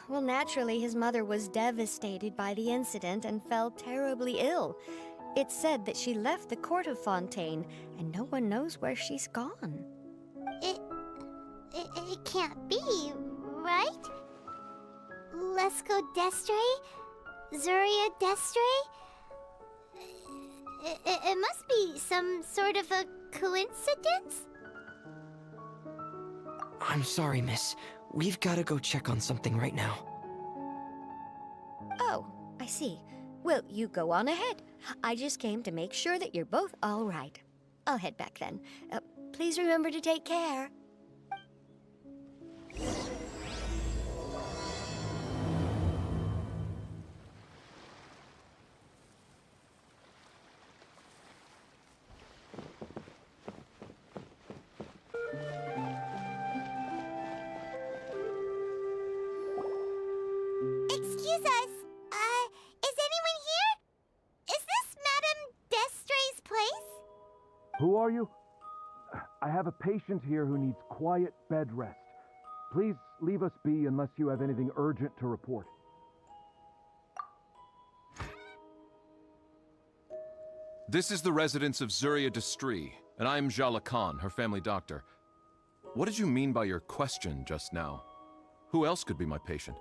Well, naturally, his mother was devastated by the incident and fell terribly ill. It's said that she left the court of Fontaine, and no one knows where she's gone. It can't be, right? Lescaut d'Estray? Zuria d'Estray? It must be some sort of a coincidence? I'm sorry, miss. We've gotta go check on something right now. Oh, I see. Well, you go on ahead. I just came to make sure that you're both all right. I'll head back then. Please remember to take care. Excuse us. Is anyone here? Is this Madame Destray's place? Who are you? I have a patient here who needs quiet bed rest. Please leave us be unless you have anything urgent to report. This is the residence of Zuria Destry, and I am Jala Khan, her family doctor. What did you mean by your question just now? Who else could be my patient?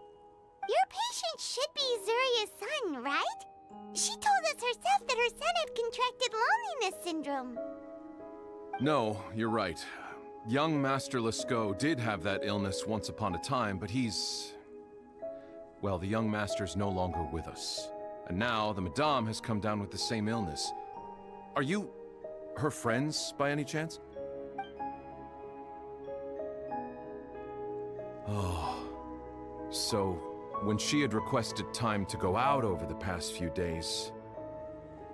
Your patient should be Zuria's son, right? She told us herself that her son had contracted loneliness syndrome. No, you're right. Young Master Lescaut did have that illness once upon a time, but he's... Well, the young master's no longer with us. And now the Madame has come down with the same illness. Are you her friends, by any chance? Oh. So, when she had requested time to go out over the past few days,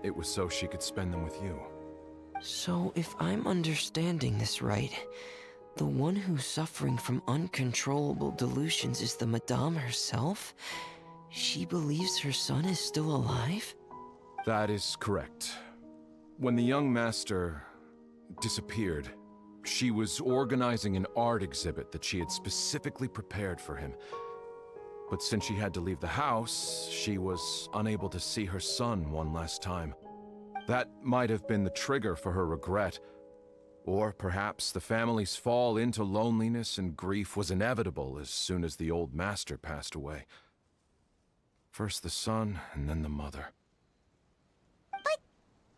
it was so she could spend them with you. So, if I'm understanding this right, the one who's suffering from uncontrollable delusions is the Madame herself? She believes her son is still alive? That is correct. When the young master disappeared, she was organizing an art exhibit that she had specifically prepared for him. But since she had to leave the house, she was unable to see her son one last time. That might have been the trigger for her regret. Or perhaps the family's fall into loneliness and grief was inevitable as soon as the old master passed away. First the son, and then the mother. But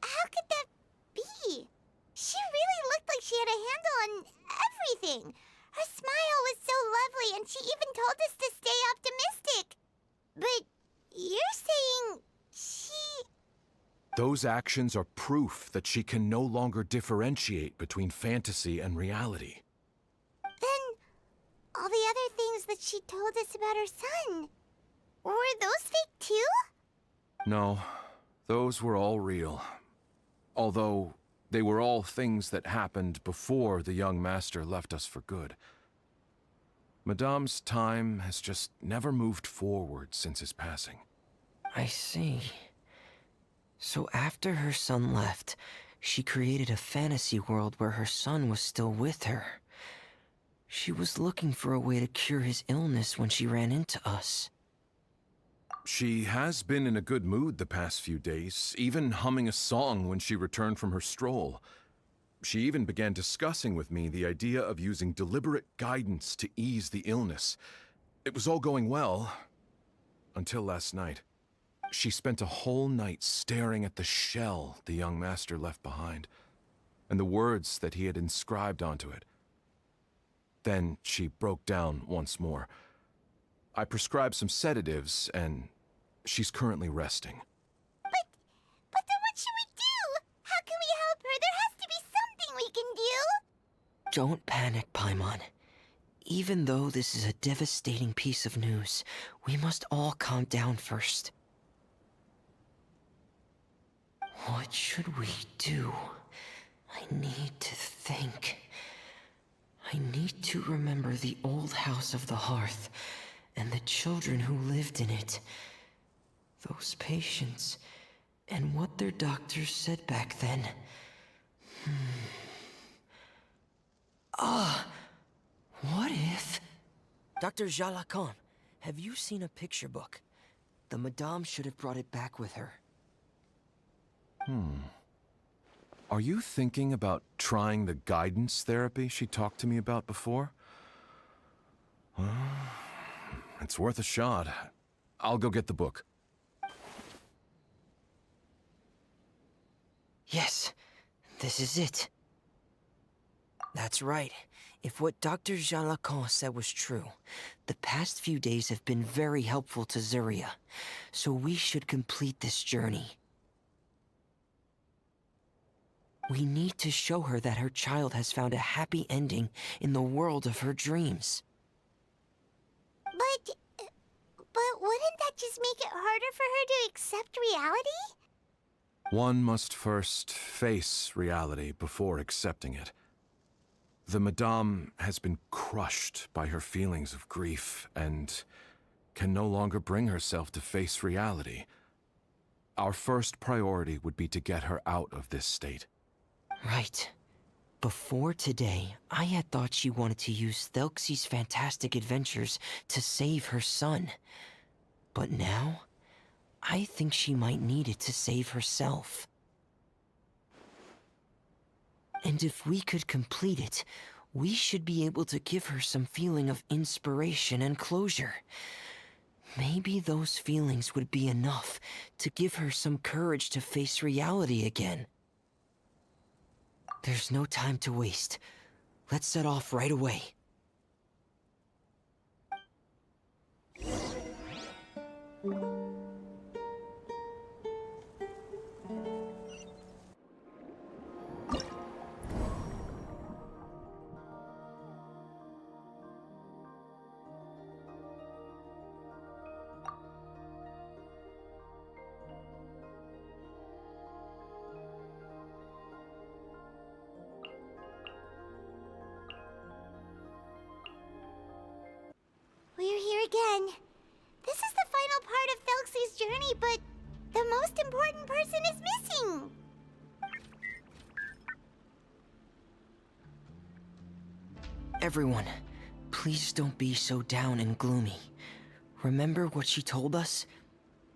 how could that be? She really looked like she had a handle on everything. Her smile was so lovely, and she even told us to stay optimistic. But you're saying she... Those actions are proof that she can no longer differentiate between fantasy and reality. Then all the other things that she told us about her son, were those fake too? No, those were all real. Although they were all things that happened before the young master left us for good. Madame's time has just never moved forward since his passing. I see. So after her son left, she created a fantasy world where her son was still with her. She was looking for a way to cure his illness when she ran into us. She has been in a good mood the past few days, even humming a song when she returned from her stroll. She even began discussing with me the idea of using deliberate guidance to ease the illness. It was all going well, until last night. She spent a whole night staring at the shell the young master left behind, and the words that he had inscribed onto it. Then she broke down once more. I prescribed some sedatives, and she's currently resting. But then what should we do? How can we help her? There has to be something we can do. Don't panic, Paimon. Even though this is a devastating piece of news, we must all calm down first. What should we do? I need to think. I need to remember the old house of the hearth and the children who lived in it. Those patients, and what their doctors said back then. What if... Dr. Jala Khan, have you seen a picture book? The Madame should have brought it back with her. Are you thinking about trying the guidance therapy she talked to me about before? It's worth a shot. I'll go get the book. Yes, this is it. That's right. If what Dr. Jean Lacan said was true, the past few days have been very helpful to Zuria, so we should complete this journey. We need to show her that her child has found a happy ending in the world of her dreams. But wouldn't that just make it harder for her to accept reality? One must first face reality before accepting it. The Madame has been crushed by her feelings of grief and can no longer bring herself to face reality. Our first priority would be to get her out of this state. Right. Before today, I had thought she wanted to use Thelxie's fantastic adventures to save her son. But now, I think she might need it to save herself. And if we could complete it, we should be able to give her some feeling of inspiration and closure. Maybe those feelings would be enough to give her some courage to face reality again. There's no time to waste. Let's set off right away. We're here again. This is the final part of Thelxie's journey, but the most important person is missing. Everyone, please don't be so down and gloomy. Remember what she told us?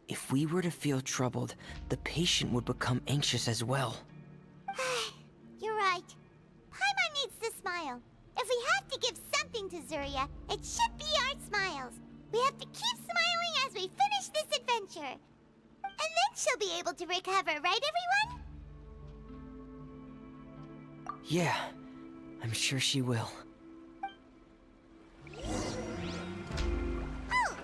If we were to feel troubled, the patient would become anxious as well. You're right. Paimon needs to smile. If we have to give something to Zuria, it should be our smiles. We have to keep smiling as we finish this adventure. And then she'll be able to recover, right, everyone? Yeah, I'm sure she will. Oh!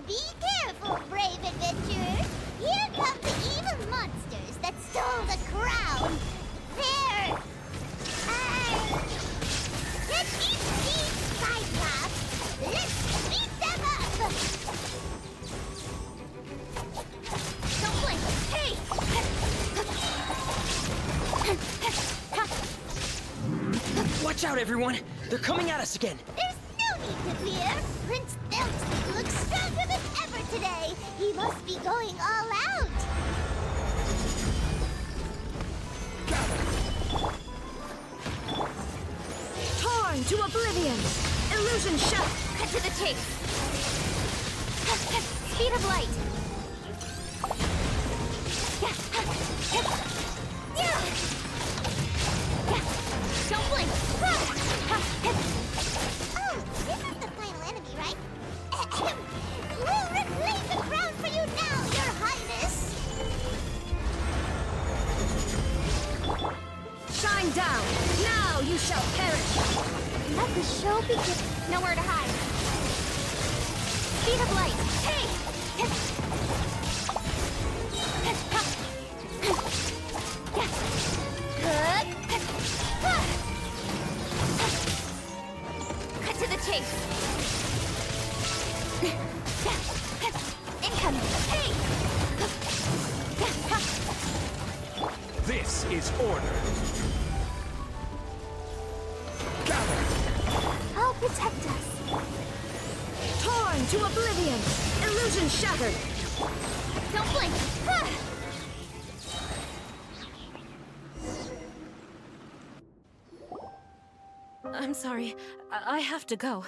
Be careful, brave adventurers! Here come the evil monsters that stole the crown! There! Let's eat these Cyclops! Let's beat them up! Don't blink! Hey! Watch out, everyone! They're coming at us again! There's no need to fear! Prince Thelxie looks stronger than ever today! He must be going all out! Torn to oblivion! Illusion shut! Cut to the chase! Speed of light! Don't blink! Oh, this is the final enemy, right? We'll reclaim the crown for you now, Your Highness! Shine down! Now you shall perish! Let the show begin. Nowhere to hide! Speed of light! Hey! Good! Cut to the chase! Incoming! Hey! This is order. Gather. I'll protect us. Torn to oblivion! Illusion shattered! Don't blink! I'm sorry. I have to go.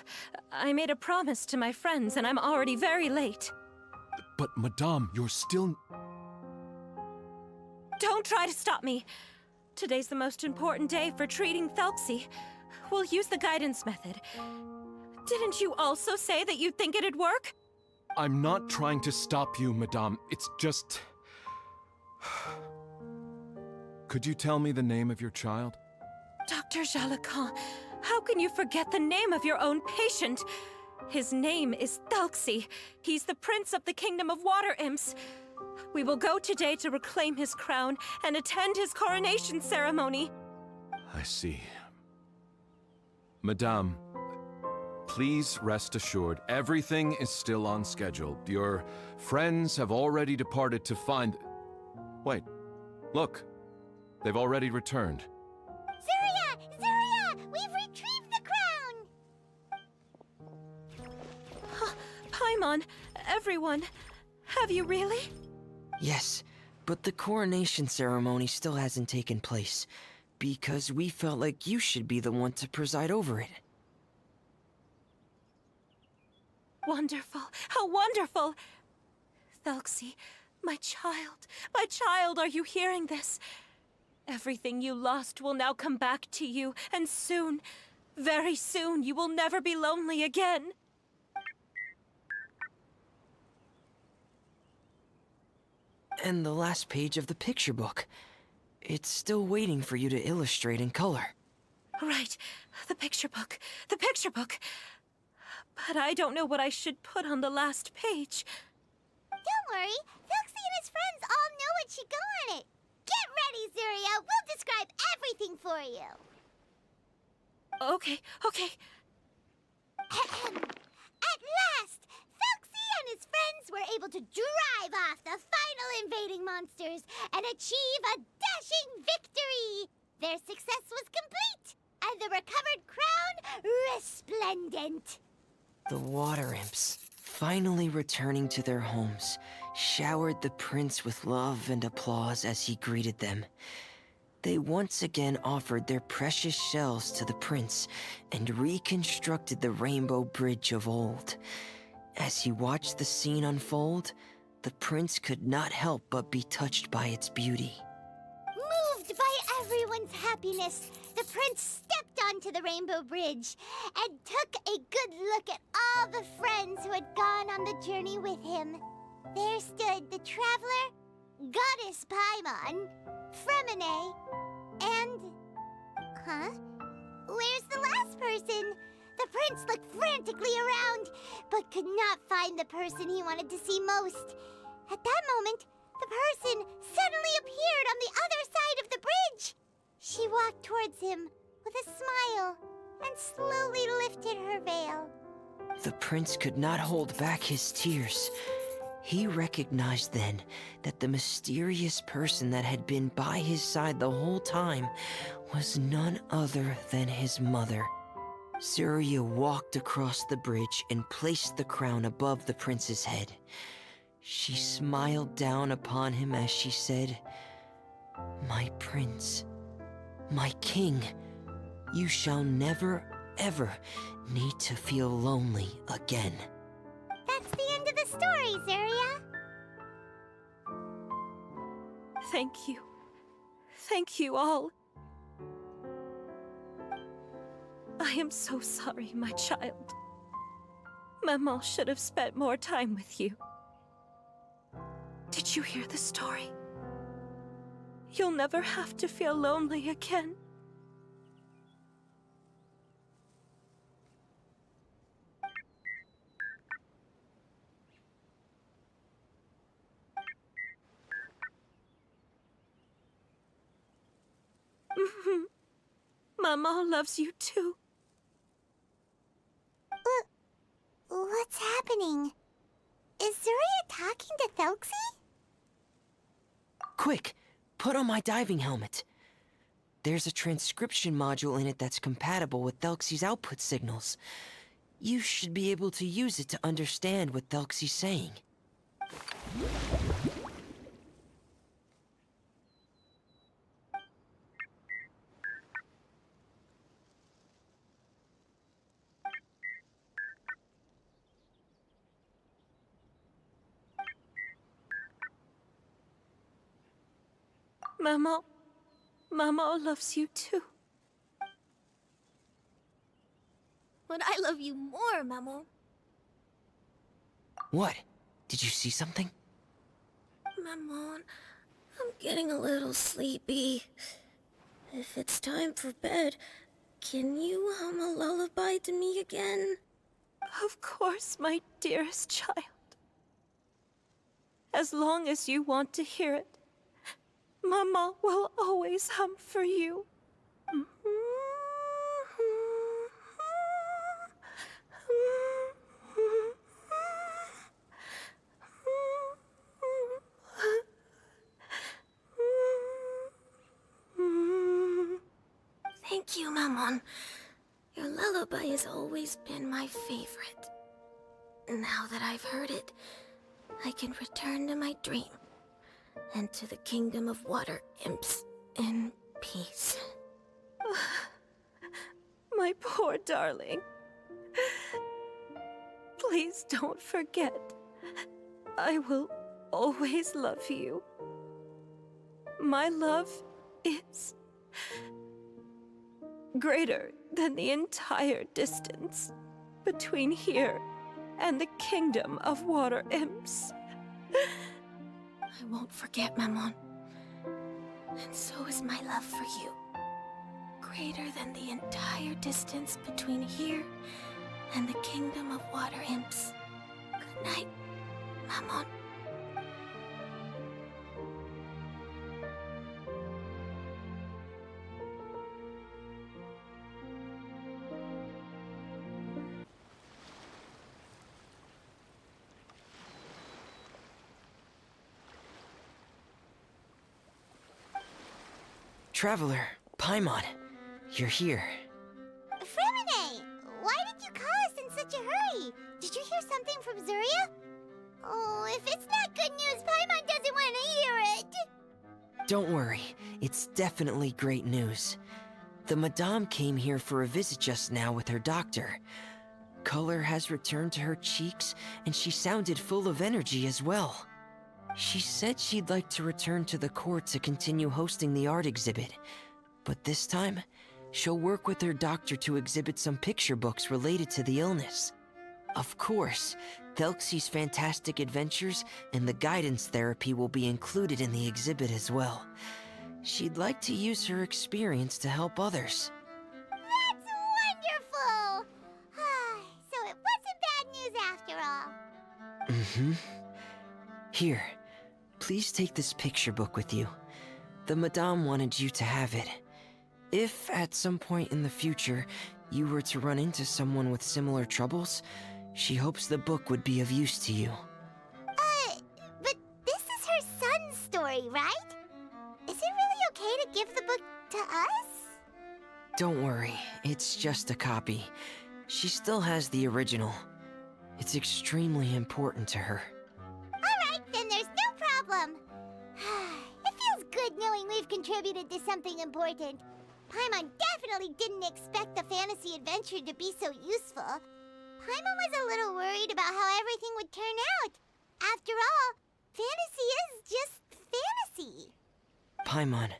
I made a promise to my friends, and I'm already very late. But, Madame, you're still... Don't try to stop me. Today's the most important day for treating Thelxie. We'll use the guidance method. Didn't you also say that you'd think it'd work? I'm not trying to stop you, Madame. It's just... Could you tell me the name of your child? Dr. Jalacan, how can you forget the name of your own patient? His name is Thelxie. He's the prince of the kingdom of water imps. We will go today to reclaim his crown and attend his coronation ceremony. I see. Madame, please rest assured, everything is still on schedule. Your friends have already departed to find... Wait, look. They've already returned. Zuria! Zuria! We've retrieved the crown! Paimon, everyone, have you really? Yes, but the coronation ceremony still hasn't taken place, because we felt like you should be the one to preside over it. Wonderful, how wonderful! Thelxie, my child, are you hearing this? Everything you lost will now come back to you, and soon, very soon, you will never be lonely again. And the last page of the picture book. It's still waiting for you to illustrate in color. Right, the picture book. But I don't know what I should put on the last page. Don't worry, Thelxie and his friends all know what should go on it. Get ready, Zuria. We'll describe everything for you. Okay. At last, Thelxie and his friends were able to drive off the final invading monsters and achieve a dashing victory. Their success was complete, and the recovered crown resplendent. The water imps, finally returning to their homes, showered the prince with love and applause as he greeted them. They once again offered their precious shells to the prince and reconstructed the rainbow bridge of old. As he watched the scene unfold, the prince could not help but be touched by its beauty. Moved by everyone's happiness, the prince stepped onto the rainbow bridge and took a good look at all the friends who had gone on the journey with him. There stood the traveler, Goddess Paimon, Fremine, and... Where's the last person? The prince looked frantically around, but could not find the person he wanted to see most. At that moment, the person suddenly appeared on the other side of the bridge. She walked towards him with a smile and slowly lifted her veil. The prince could not hold back his tears. He recognized then that the mysterious person that had been by his side the whole time was none other than his mother. Zuria walked across the bridge and placed the crown above the prince's head. She smiled down upon him as she said, "My prince, my king, you shall never, ever need to feel lonely again." That's the end of the story, Zuria. Thank you. Thank you all. I am so sorry, my child. Maman should have spent more time with you. Did you hear the story? You'll never have to feel lonely again. Maman loves you too. What's happening? Is Zuria talking to Thelxie? Quick, put on my diving helmet. There's a transcription module in it that's compatible with Thelxie's output signals. You should be able to use it to understand what Thelxie's saying. Maman loves you too. But I love you more, Maman. What? Did you see something? Maman, I'm getting a little sleepy. If it's time for bed, can you hum a lullaby to me again? Of course, my dearest child. As long as you want to hear it, Mama will always hum for you. Thank you, Maman. Your lullaby has always been my favorite. Now that I've heard it, I can return to my dream and to the kingdom of water imps in peace. My poor darling. Please don't forget. I will always love you. My love is greater than the entire distance between here and the kingdom of water imps. I won't forget, Maman. And so is my love for you. Greater than the entire distance between here and the kingdom of water imps. Good night, Maman. Traveler, Paimon, you're here. Fremine, why did you call us in such a hurry? Did you hear something from Zuria? Oh, if it's not good news, Paimon doesn't want to hear it. Don't worry, it's definitely great news. The Madame came here for a visit just now with her doctor. Color has returned to her cheeks, and she sounded full of energy as well. She said she'd like to return to the court to continue hosting the art exhibit. But this time, she'll work with her doctor to exhibit some picture books related to the illness. Of course, Thelxie's fantastic adventures and the guidance therapy will be included in the exhibit as well. She'd like to use her experience to help others. That's wonderful! So it wasn't bad news after all. Mm-hmm. Here, please take this picture book with you. The Madame wanted you to have it. If, at some point in the future, you were to run into someone with similar troubles, she hopes the book would be of use to you. But this is her son's story, right? Is it really okay to give the book to us? Don't worry, it's just a copy. She still has the original. It's extremely important to her. Alright, then there's no problem. It feels good knowing we've contributed to something important. Paimon definitely didn't expect the fantasy adventure to be so useful. Paimon was a little worried about how everything would turn out. After all, fantasy is just fantasy. Paimon,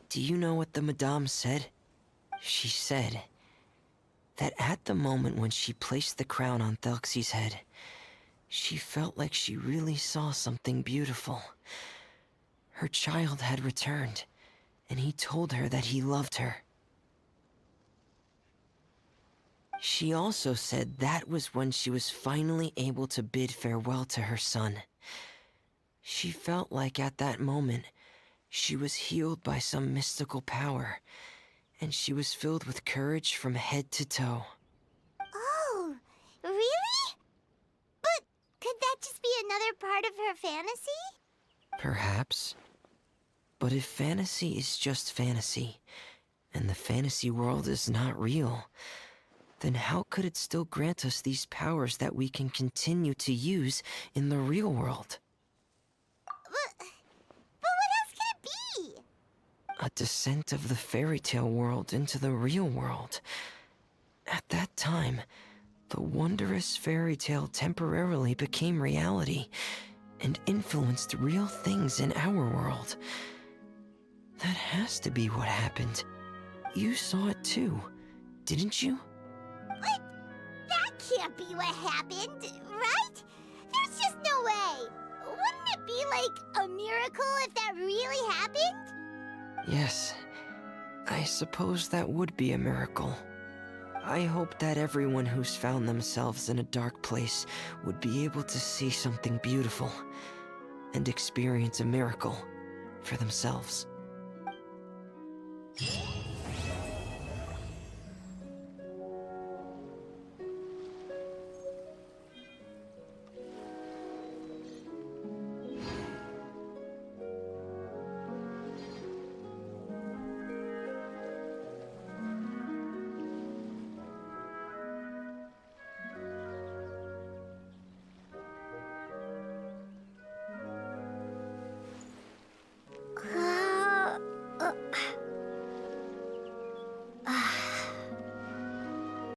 do you know what the Madame said? She said that at the moment when she placed the crown on Thelxie's head, she felt like she really saw something beautiful. Her child had returned, and he told her that he loved her. She also said that was when she was finally able to bid farewell to her son. She felt like at that moment, she was healed by some mystical power, and she was filled with courage from head to toe. Oh, really? But could that just be another part of her fantasy? Perhaps. But if fantasy is just fantasy, and the fantasy world is not real, then how could it still grant us these powers that we can continue to use in the real world? But what else could it be? A descent of the fairy tale world into the real world. At that time, the wondrous fairy tale temporarily became reality and influenced real things in our world. That has to be what happened. You saw it too, didn't you? But that can't be what happened, right? There's just no way. Wouldn't it be like a miracle if that really happened? Yes. I suppose that would be a miracle. I hope that everyone who's found themselves in a dark place would be able to see something beautiful and experience a miracle for themselves.